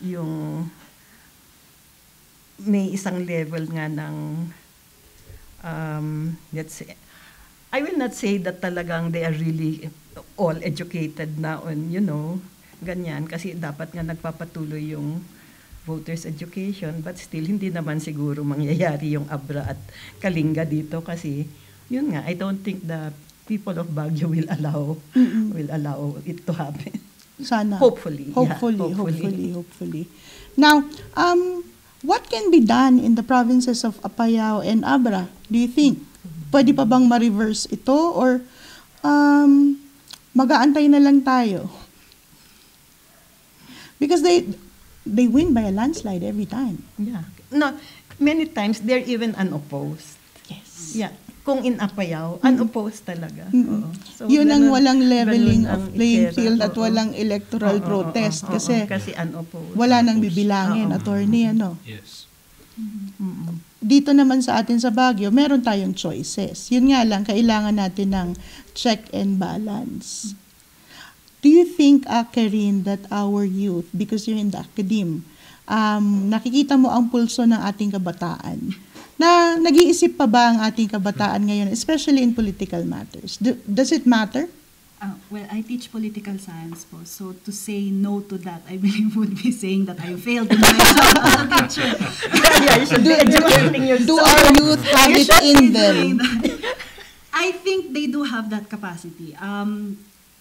yung may isang level nga ng, let's say, I will not say that talagang they are really all educated na on, ganyan, kasi dapat nga nagpapatuloy yung voters education, but still hindi naman siguro mangyayari yung abra at kalinga dito kasi yun nga, I don't think the people of Baguio will allow it to happen. Sana. Hopefully. Hopefully. Now, what can be done in the provinces of Apayao and Abra? Do you think? Pwede pa bang ma-reverse ito or mag-aantay na lang tayo? Because they win by a landslide every time. Yeah. No, many times they're even unopposed. Yes. Yeah. kung in Apayao, unopposed talaga. Oo. So, Yun ang ganun- walang leveling ganun of ang playing itera. field at Oo. walang electoral Oo, protest oo, oo, kasi kasi unopposed. wala nang bibilangin, Oo. attorney, ano. Yes. Dito naman sa atin sa Baguio, meron tayong choices. Yun nga lang, kailangan natin ng check and balance. Do you think, Karin, that our youth, because you're in the academe, nakikita mo ang pulso ng ating kabataan, na nag-iisip pa ba ang ating kabataan ngayon, especially in political matters? Does it matter? Well, I teach political science po. So to say no to that, I believe would be saying that I failed in my job as a teacher. Yeah, you should be educating Do yourself. our youth have it in them? I think they do have that capacity.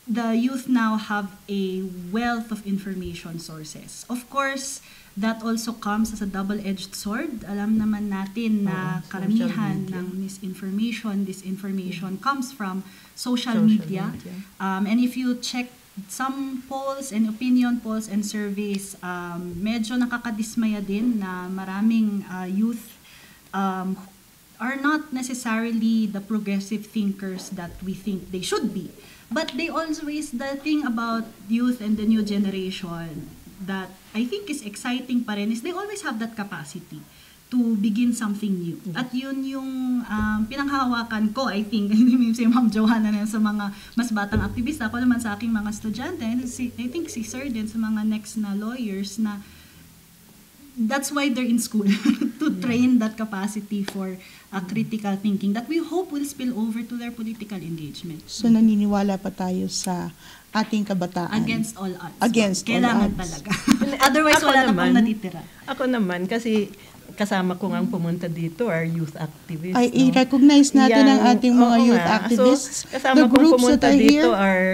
The youth now have a wealth of information sources. Of course, that also comes as a double-edged sword. Alam naman natin na social karamihan media. ng misinformation, disinformation comes from social Social media. media. And if you check some polls and opinion polls and surveys, medyo nakakadismaya din na maraming youth are not necessarily the progressive thinkers that we think they should be. But they always, the thing about youth and the new generation that I think is exciting pa rin is they always have that capacity to begin something new. At yun yung pinanghahawakan ko, I think, si Ma'am Johanna na sa mga mas batang aktivista, ako naman sa aking mga estudyante, and I think si Sir din sa mga next na lawyers na that's why they're in school, to train that capacity for critical thinking that we hope will spill over to their political engagement. So naniniwala pa tayo sa ating kabataan. Against all odds. Against all Kailangan odds. talaga. Otherwise, Ako wala na naman, pong natitira. Ako naman, kasi kasama ko ngang pumunta dito are youth activists. Ay, no? i-recognize natin ang ating mga oo youth nga. activists. So, kasama The kong groups pumunta that are dito here. are,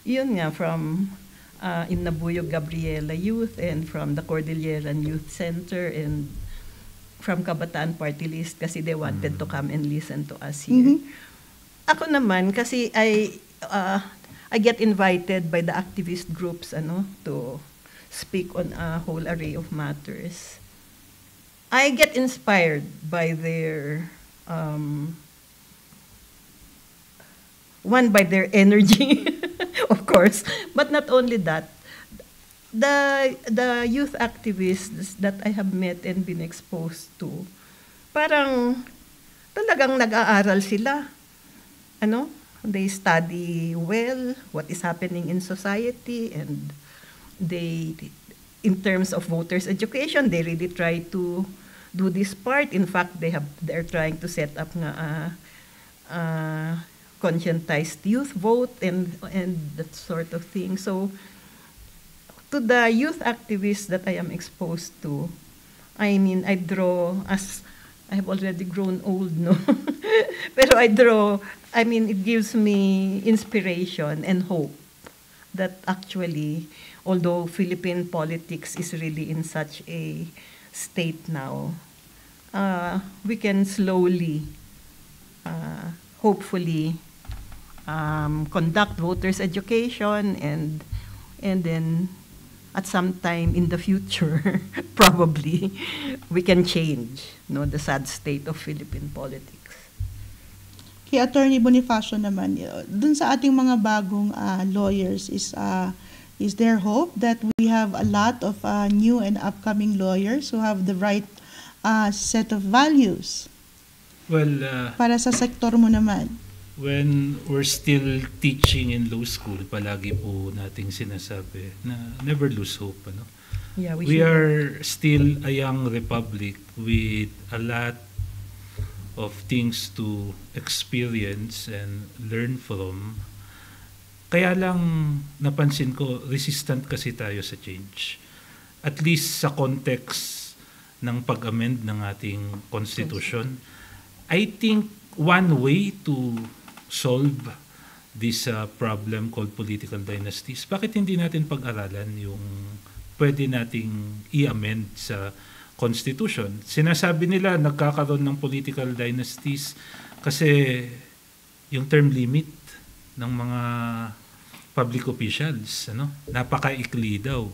yun nga, from in Nabuyog Gabriela Youth and from the Cordilleran Youth Center and from Kabataan Party List kasi they wanted to come and listen to us here. Ako naman, kasi I get invited by the activist groups to speak on a whole array of matters. I get inspired by their by their energy, of course, but not only that. The youth activists that I have met and been exposed to, parang talagang nag-aaral sila. They study well what is happening in society, and they, in terms of voters' education, they really try to do this part. In fact, they're trying to set up nga conscientized youth vote and that sort of thing. So, to the youth activists that I am exposed to, I mean, I draw, as I have already grown old, no? Pero it gives me inspiration and hope that actually, although Philippine politics is really in such a state now, we can slowly, hopefully, conduct voters' education and then at some time in the future, probably, we can change the sad state of Philippine politics. Kay Attorney Bonifacio naman, dun sa ating mga bagong lawyers, is there hope that we have a lot of new and upcoming lawyers who have the right set of values? Well, Para sa sektor mo naman. when we're still teaching in law school, palagi po nating sinasabi na never lose hope. Yeah, We are still a young republic with a lot of things to experience and learn from. Kaya lang napansin ko, resistant kasi tayo sa change. At least sa context ng pag-amend ng ating constitution. I think one way to solve this problem called political dynasties, bakit hindi natin pag-aralan yung pwede nating i-amend sa constitution? Sinasabi nila nagkakaroon ng political dynasties kasi yung term limit ng mga public officials, napakaikli daw.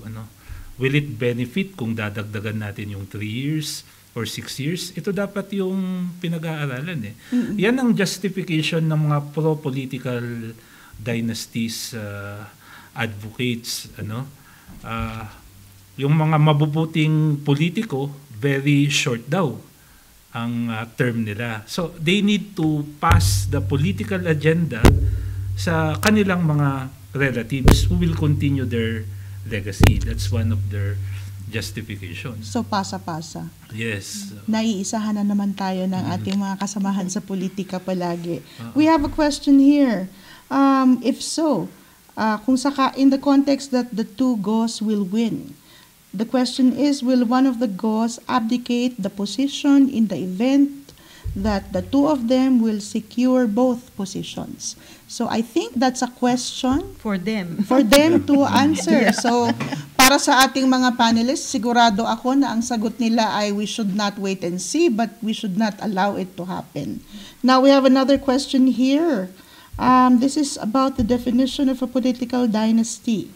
Will it benefit kung dadagdagan natin yung 3 years, for 6 years, ito dapat yung pinag-aaralan eh. Yan ang justification ng mga pro-political dynasties advocates, yung mga mabubuting politiko, very short daw ang term nila. So they need to pass the political agenda sa kanilang mga relatives who will continue their legacy. That's one of their justifications. So, pasa-pasa. Yes. Naiisahan na naman tayo ng ating mga kasamahan sa politika palagi. We have a question here. If so, kung in the context that the two Gos will win, the question is, will one of the Gos abdicate the position in the event that the two of them will secure both positions? So I think that's a question For them. for them to answer. So para sa ating mga panelists, sigurado ako na ang sagot nila ay we should not wait and see, but we should not allow it to happen. Now we have another question here. This is about the definition of a political dynasty.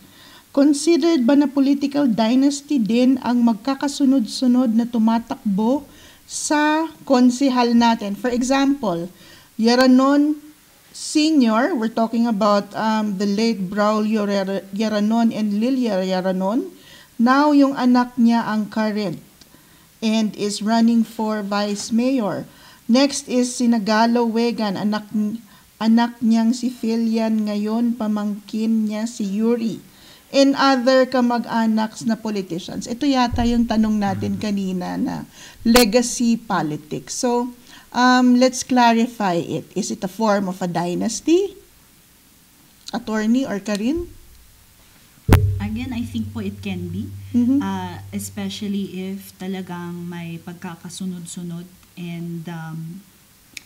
Considered ba na political dynasty din ang magkakasunod-sunod na tumatakbo sa konsihal natin? For example, Yaranon Sr., we're talking about the late Braulio Yaranon and Lilia Yaranon. Now yung anak niya ang current and is running for vice mayor. Next is Sinagalo Wegan, anak niyang si Filian, ngayon pamangkin niya si Yuri, and other kamag-anaks na politicians. Ito yata yung tanong natin kanina na legacy politics. So, let's clarify it. Is it a form of a dynasty? Attorney or Karin? Again, I think po it can be, Mhm. especially if talagang may pagkakasunod-sunod and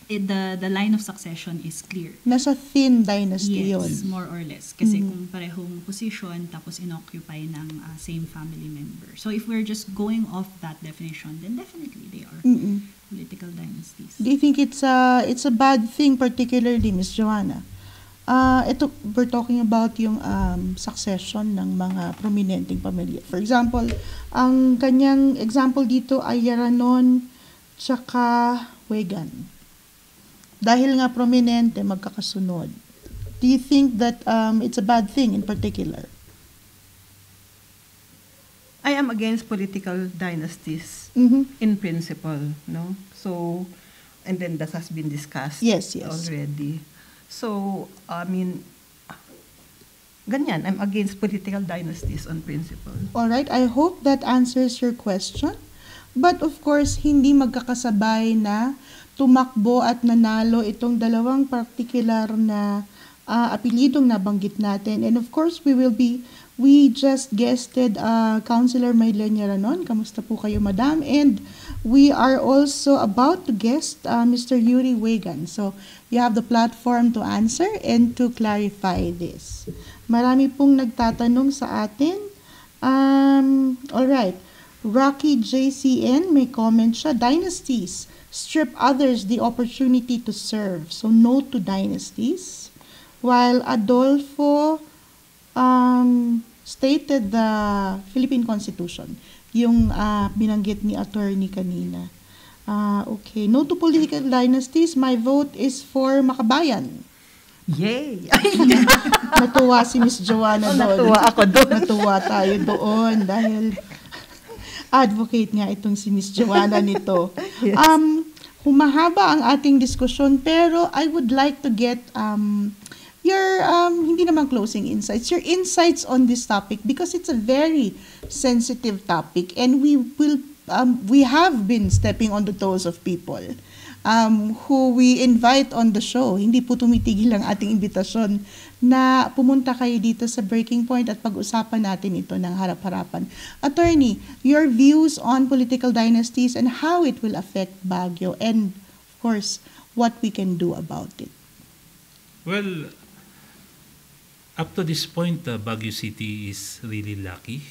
the line of succession is clear. Nasa thin dynasty Yes, yun. more or less. Kasi Mhm. kung parehong position, tapos inoccupy ng same family member. So if we're just going off that definition, then definitely they are Mm-mm. political dynasties. Do you think it's a bad thing, particularly, Miss Joanna? Ito, we're talking about yung succession ng mga prominenteng pamilya. For example, ang kanyang example dito ay Yaranon tsaka Wegan. Dahil nga prominente, magkakasunod. Do you think that it's a bad thing in particular? I am against political dynasties Mm-hmm. in principle, no? So, and then that has been discussed Yes. already. So, I mean, ganyan, I'm against political dynasties on principle. All right, I hope that answers your question. But of course, hindi magkakasabay na tumakbo at nanalo itong dalawang particular na apelidong nabanggit natin. And of course, we just guested Councilor Maylene Yaranon. Kamusta po kayo, Madam? And we are also about to guest Mr. Yuri Wegan. So, you have the platform to answer and to clarify this. Marami pong nagtatanong sa atin. All right. Rocky JCN, may comment siya. Dynasties strip others the opportunity to serve. So, no to dynasties. While Adolfo stated the Philippine Constitution, yung binanggit ni attorney kanina. Okay, no to political dynasties. My vote is for Makabayan. Yay! Natuwa si Miss Joanna doon. Natuwa ako doon. Natuwa tayo doon dahil advocate nga itong si Miss Joanna nito. Yes. Humahaba ang ating diskusyon, pero I would like to get your hindi naman closing insights, your insights on this topic, because it's a very sensitive topic and we have been stepping on the toes of people who we invite on the show. Hindi po tumitigil ang ating imbitasyon na pumunta kayo dito sa Breaking Point at pag-usapan natin ito ng harap-harapan. Attorney, your views on political dynasties and how it will affect Baguio, and of course, what we can do about it. Well, up to this point, Baguio City is really lucky.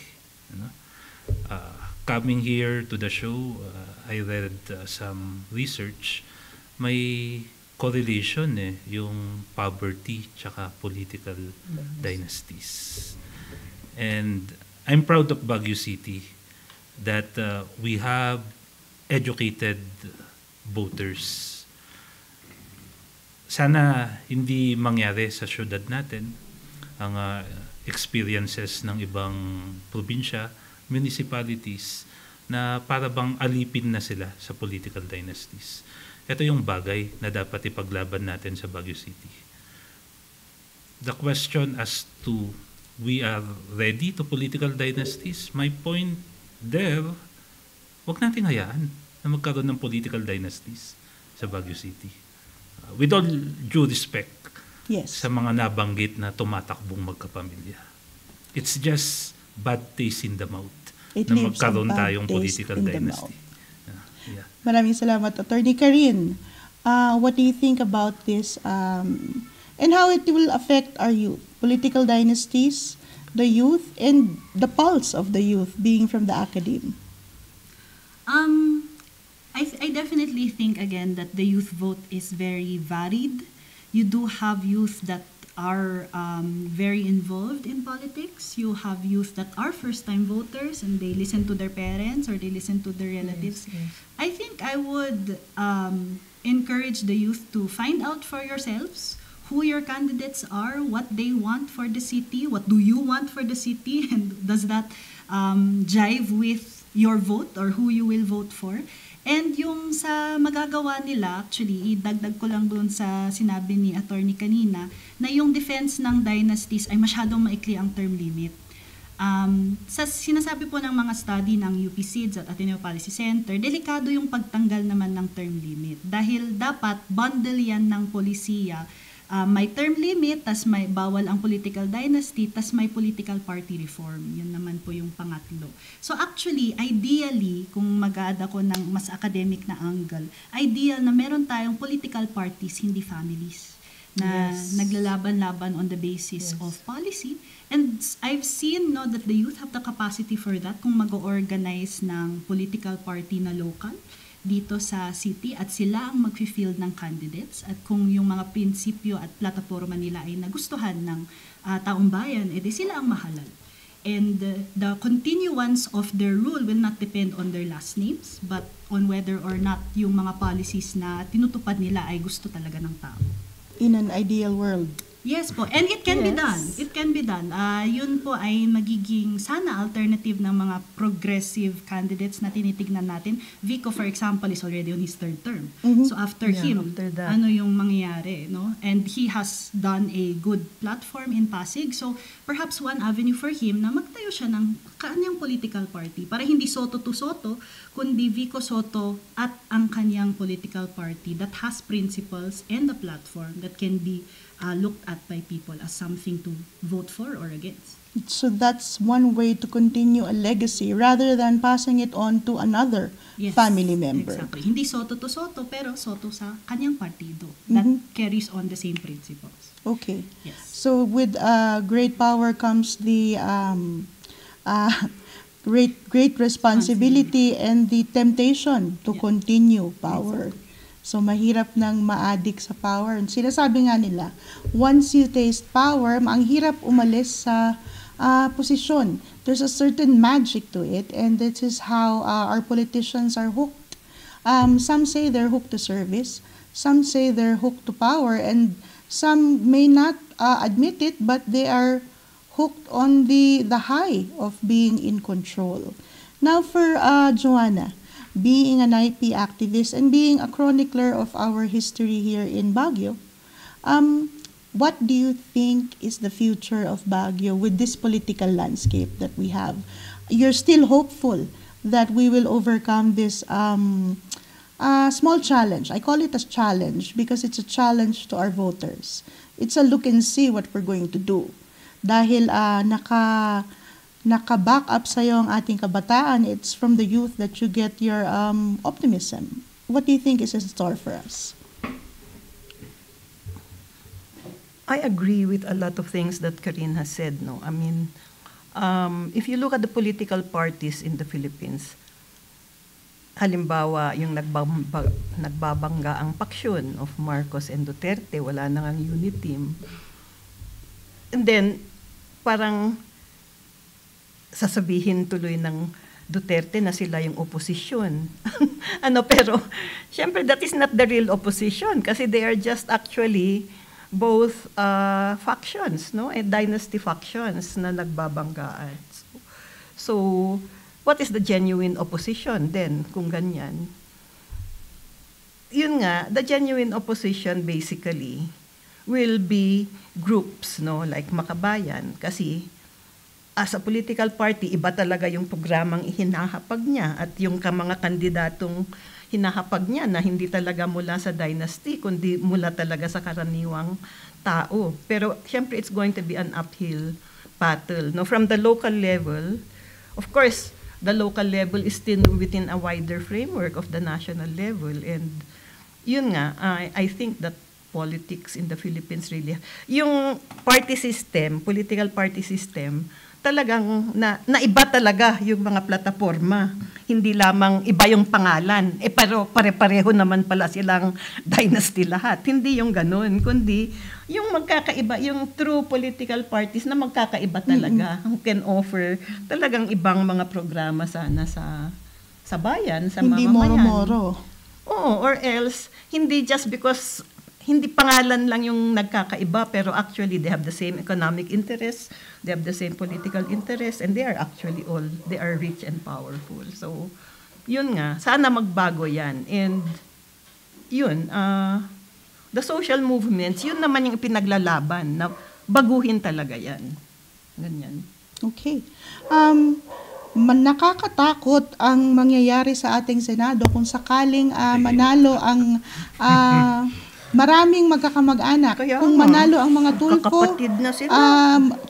Coming here to the show, I read some research. May correlation yung poverty tsaka political dynasties. And I'm proud of Baguio City that we have educated voters. Sana hindi mangyari sa syudad natin ang experiences ng ibang probinsya, municipalities, na para bang alipin na sila sa political dynasties. Ito yung bagay na dapat ipaglaban natin sa Baguio City. The question as to we are ready to political dynasties, my point there, wag nating hayaan na magkaroon ng political dynasties sa Baguio City. With all due respect Yes. sa mga nabanggit na tumatakbong magkapamilya. It's just bad taste in the mouth It na leaves a magkaroon bad tayong taste political in the dynasty. Yeah. Maraming salamat, Attorney Karin. What do you think about this and how it will affect our youth? Political dynasties, the youth, and the pulse of the youth being from the academe. I definitely think again that the youth vote is very varied. You do have youth that are very involved in politics. You have youth that are first-time voters and they listen to their parents or they listen to their relatives. Yes. I think I would encourage the youth to find out for yourselves who your candidates are, what they want for the city, what do you want for the city, and does that jive with your vote or who you will vote for. And yung sa magagawa nila, actually, idagdag ko lang doon sa sinabi ni attorney kanina, na yung defense ng dynasties ay masyadong maikli ang term limit. Sa sinasabi po ng mga study ng UP-SIDS at Ateneo Policy Center, delikado yung pagtanggal naman ng term limit. Dahil dapat bundle yan ng polisiya. May term limit, tas may bawal ang political dynasty, tas may political party reform. Yun naman po yung pangatlo. So actually, ideally, kung mag-add ako ng mas academic na angle, ideal na meron tayong political parties, hindi families, na Yes. naglalaban-laban on the basis Yes. of policy. And I've seen that the youth have the capacity for that kung mag-organize ng political party na local dito sa city at sila ang mag-field ng candidates at kung yung mga prinsipyo at plataforma nila ay nagustuhan ng taong bayan, edi sila ang mahalal. And the continuance of their rule will not depend on their last names but on whether or not yung mga policies na tinutupad nila ay gusto talaga ng tao. In an ideal world. Yes po, and it can be Yes. done. It can be done. Yun po ay magiging sana alternative ng mga progressive candidates na tinitignan natin. Vico, for example, is already on his third term. Mhm. So after Yeah, him, after that. ano yung mangyayari, no? And he has done a good platform in Pasig. So perhaps one avenue for him na magtayo siya ng kanyang political party para hindi Soto to Soto, kundi Vico Soto at ang kanyang political party that has principles and a platform that can be looked at by people as something to vote for or against. So that's one way to continue a legacy rather than passing it on to another Yes, family member. Exactly. Hindi Soto to Soto, pero Soto sa kanyang partido that carries on the same principles. Okay. Yes. So with great power comes the great responsibility and the temptation to Yeah. continue power. So mahirap nang ma-addict sa power. Sinasabi nga nila, once you taste power, ang hirap umalis sa posisyon. There's a certain magic to it, and this is how our politicians are hooked. Some say they're hooked to service, some say they're hooked to power, and some may not admit it, but they are hooked on the high of being in control. Now for Joanna, being an IP activist and being a chronicler of our history here in Baguio, what do you think is the future of Baguio with this political landscape that we have? You're still hopeful that we will overcome this small challenge. I call it a challenge because it's a challenge to our voters. It's a look and see what we're going to do. Dahil naka-back up sa'yo ang ating kabataan, it's from the youth that you get your optimism. What do you think is in store for us? I agree with a lot of things that Karin has said. No, I mean, if you look at the political parties in the Philippines, halimbawa yung nagbabangga ang paksyon of Marcos and Duterte, wala nang ang unit team. And then, parang sasabihin tuloy ng Duterte na sila yung opposition. Pero syempre that is not the real opposition kasi they are just actually both factions, no? Dynasty factions na nagbabanggaan. So, what is the genuine opposition then kung ganyan? Yun nga, the genuine opposition basically will be groups, no? Like Makabayan, kasi as a political party, iba talaga yung programang hinahapag niya at yung mga kandidatong hinahapag niya na hindi talaga mula sa dynasty, kundi mula talaga sa karaniwang tao. Pero syempre, it's going to be an uphill battle. No? From the local level, of course, the local level is still within a wider framework of the national level. And yun nga, I think that politics in the Philippines really, yung party system, political party system, talagang naiba talaga yung mga plataforma. Hindi lamang iba yung pangalan, pero pare-pareho naman pala silang dynasty lahat. Hindi yung ganun, kundi yung magkakaiba, yung true political parties na magkakaiba talaga, who can offer talagang ibang mga programa sana sa bayan, sa Hindi mamamayan. moro-moro. Oo, or else, hindi just because hindi pangalan lang yung nagkakaiba, pero actually they have the same economic interests, they have the same political interests, and they are rich and powerful. So, yun nga, sana magbago yan. And yun, the social movements, yun naman yung ipinaglalaban, na baguhin talaga yan. Ganyan. Okay. Nakakatakot ang mangyayari sa ating Senado kung sakaling manalo ang maraming magkakamag-anak. Kaya kung manalo ang mga tulpo, kakapatid na sila.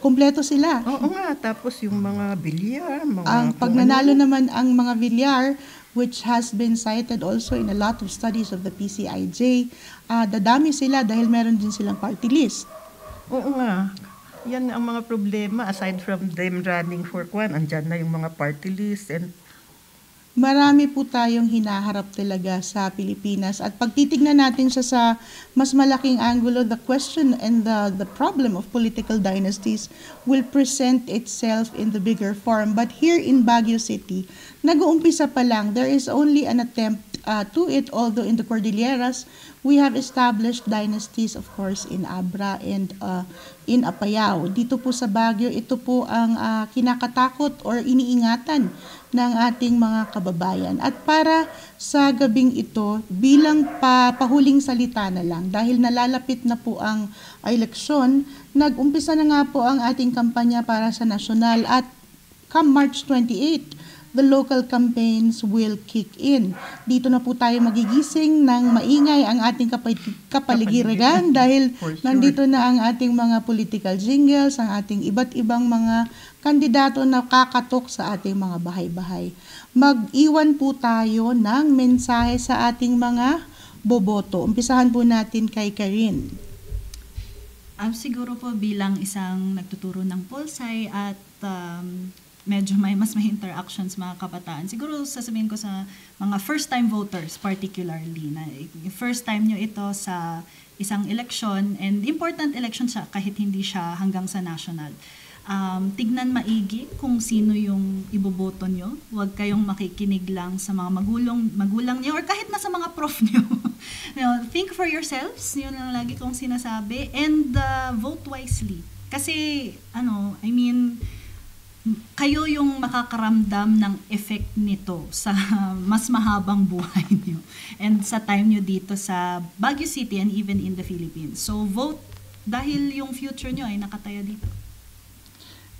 kumpleto sila. Oo nga, tapos yung mga bilyar, Ang pag nanalo naman ang mga Villar, which has been cited also in a lot of studies of the PCIJ, dadami sila dahil meron din silang party list. Oo nga. Yan ang mga problema. Aside from them running for kwan, andyan na yung mga party list. And Marami po tayong hinaharap talaga sa Pilipinas at pag titignan natin siya sa mas malaking angulo, the question and the problem of political dynasties will present itself in the bigger form. But here in Baguio City, nag-uumpisa pa lang, there is only an attempt to it, although in the Cordilleras, we have established dynasties, of course, in Abra and in Apayao. Dito po sa Baguio, ito po ang kinakatakot or iniingatan ng ating mga kababayan. At para sa gabing ito, bilang pahuling salita na lang, dahil nalalapit na po ang eleksyon, nag-umpisa na nga po ang ating kampanya para sa nasyonal at come March 28, the local campaigns will kick in. Dito na po tayo magigising ng maingay ang ating kapaligiran dahil nandito na ang ating mga political jingles, ang ating iba't ibang mga kandidato na kakatok sa ating mga bahay-bahay. Mag-iwan po tayo ng mensahe sa ating mga boboto. Umpisahan po natin kay Karin. Siguro po bilang isang nagtuturo ng Pulsay at medyo mas may interactions mga kabataan. Siguro sasabihin ko sa mga first-time voters particularly na first time nyo ito sa isang eleksyon and important election siya kahit hindi siya hanggang sa national. Tignan maigi kung sino yung iboboto nyo. Huwag kayong makikinig lang sa mga magulang nyo or kahit na sa mga prof nyo. Think for yourselves, yun lang lagi kong sinasabi, and vote wisely. Kasi, kayo yung makakaramdam ng effect nito sa mas mahabang buhay nyo and sa time nyo dito sa Baguio City and even in the Philippines. So vote dahil yung future nyo ay nakataya dito.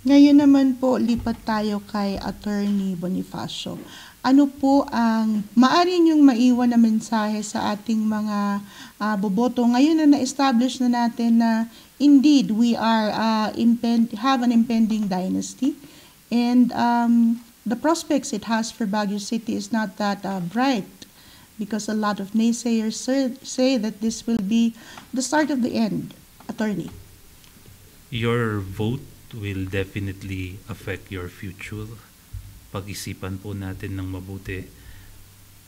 Ngayon naman po, lipat tayo kay Attorney Bonifacio. Ano po ang maaari niyong maiwan na mensahe sa ating mga boboto? Ngayon na na-establish na natin na indeed we are have an impending dynasty. And the prospects it has for Baguio City is not that bright because a lot of naysayers say that this will be the start of the end. Attorney. Your vote will definitely affect your future. Pag-isipan po natin ng mabuti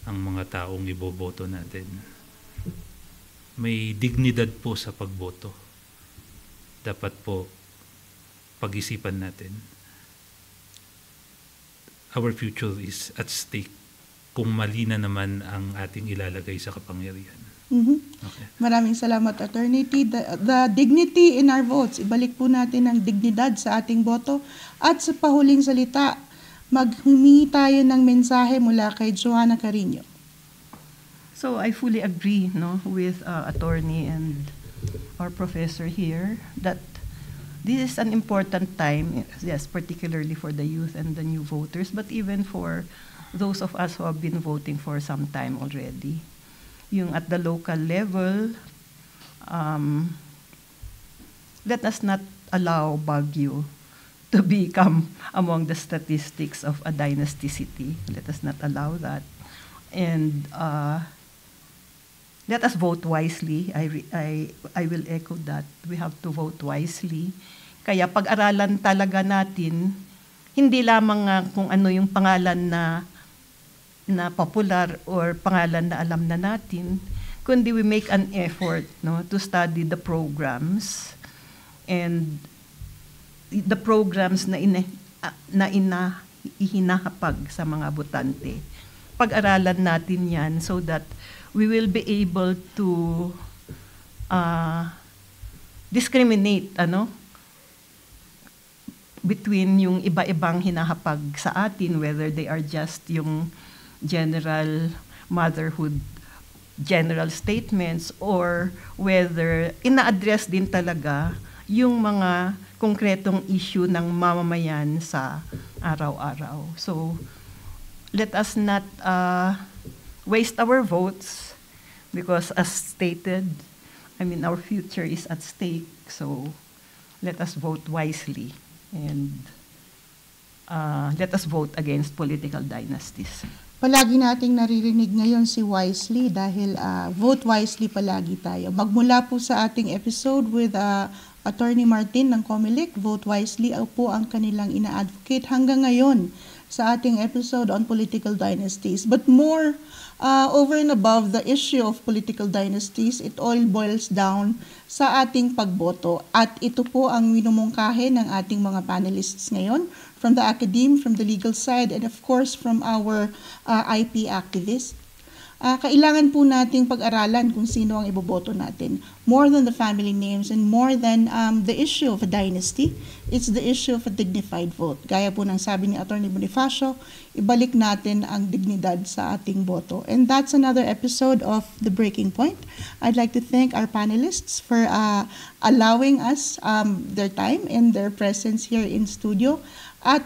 ang mga taong iboboto natin. May dignidad po sa pagboto. Dapat po pag-isipan natin. our future is at stake kung mali na naman ang ating ilalagay sa kapangyarihan. Mhm. Okay. Maraming salamat, Attorney T. The dignity in our votes. Ibalik po natin ang dignidad sa ating boto. At sa pahuling salita, maghumingi tayo ng mensahe mula kay Joanna Carino. So I fully agree, no, with attorney and our professor here that this is an important time, yes, particularly for the youth and the new voters, but even for those of us who have been voting for some time already. Yung at the local level, let us not allow Baguio to become among the statistics of a dynasty city. Let us not allow that. And let us vote wisely. I will echo that. We have to vote wisely. Kaya pag-aralan talaga natin, hindi lamang kung ano yung pangalan na popular or pangalan na alam na natin, kundi we make an effort, no, to study the programs and the programs na ihinahapag sa mga botante. Pag-aralan natin yan so that we will be able to discriminate between yung iba-ibang hinahapag sa atin, whether they are just yung general motherhood, general statements, or whether ina-address din talaga yung mga konkretong issue ng mamamayan sa araw-araw. So, let us not waste our votes because as stated, our future is at stake. So, let us vote wisely and let us vote against political dynasties. Palagi nating naririnig ngayon si wisely dahil vote wisely palagi tayo. Magmula po sa ating episode with Attorney Martin ng COMELEC, vote wisely po ang kanilang ina-advocate hanggang ngayon sa ating episode on political dynasties. But more over and above the issue of political dynasties, it all boils down sa ating pagboto. At ito po ang minumungkahi ng ating mga panelists ngayon, from the academe, from the legal side, and of course from our IP activists. Kailangan po nating pag-aralan kung sino ang iboboto natin. More than the family names and more than the issue of a dynasty, it's the issue of a dignified vote. Gaya po ng sabi ni Attorney Bonifacio, ibalik natin ang dignidad sa ating boto. And that's another episode of The Breaking Point. I'd like to thank our panelists for allowing us their time and their presence here in studio. At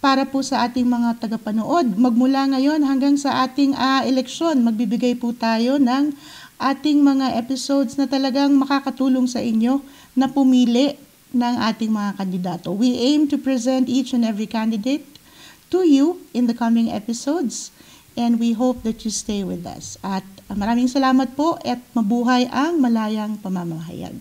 para po sa ating mga tagapanood, magmula ngayon hanggang sa ating eleksyon, magbibigay po tayo ng ating mga episodes na talagang makakatulong sa inyo na pumili ng ating mga kandidato. We aim to present each and every candidate to you in the coming episodes and we hope that you stay with us. At maraming salamat po at mabuhay ang malayang pamamahayag.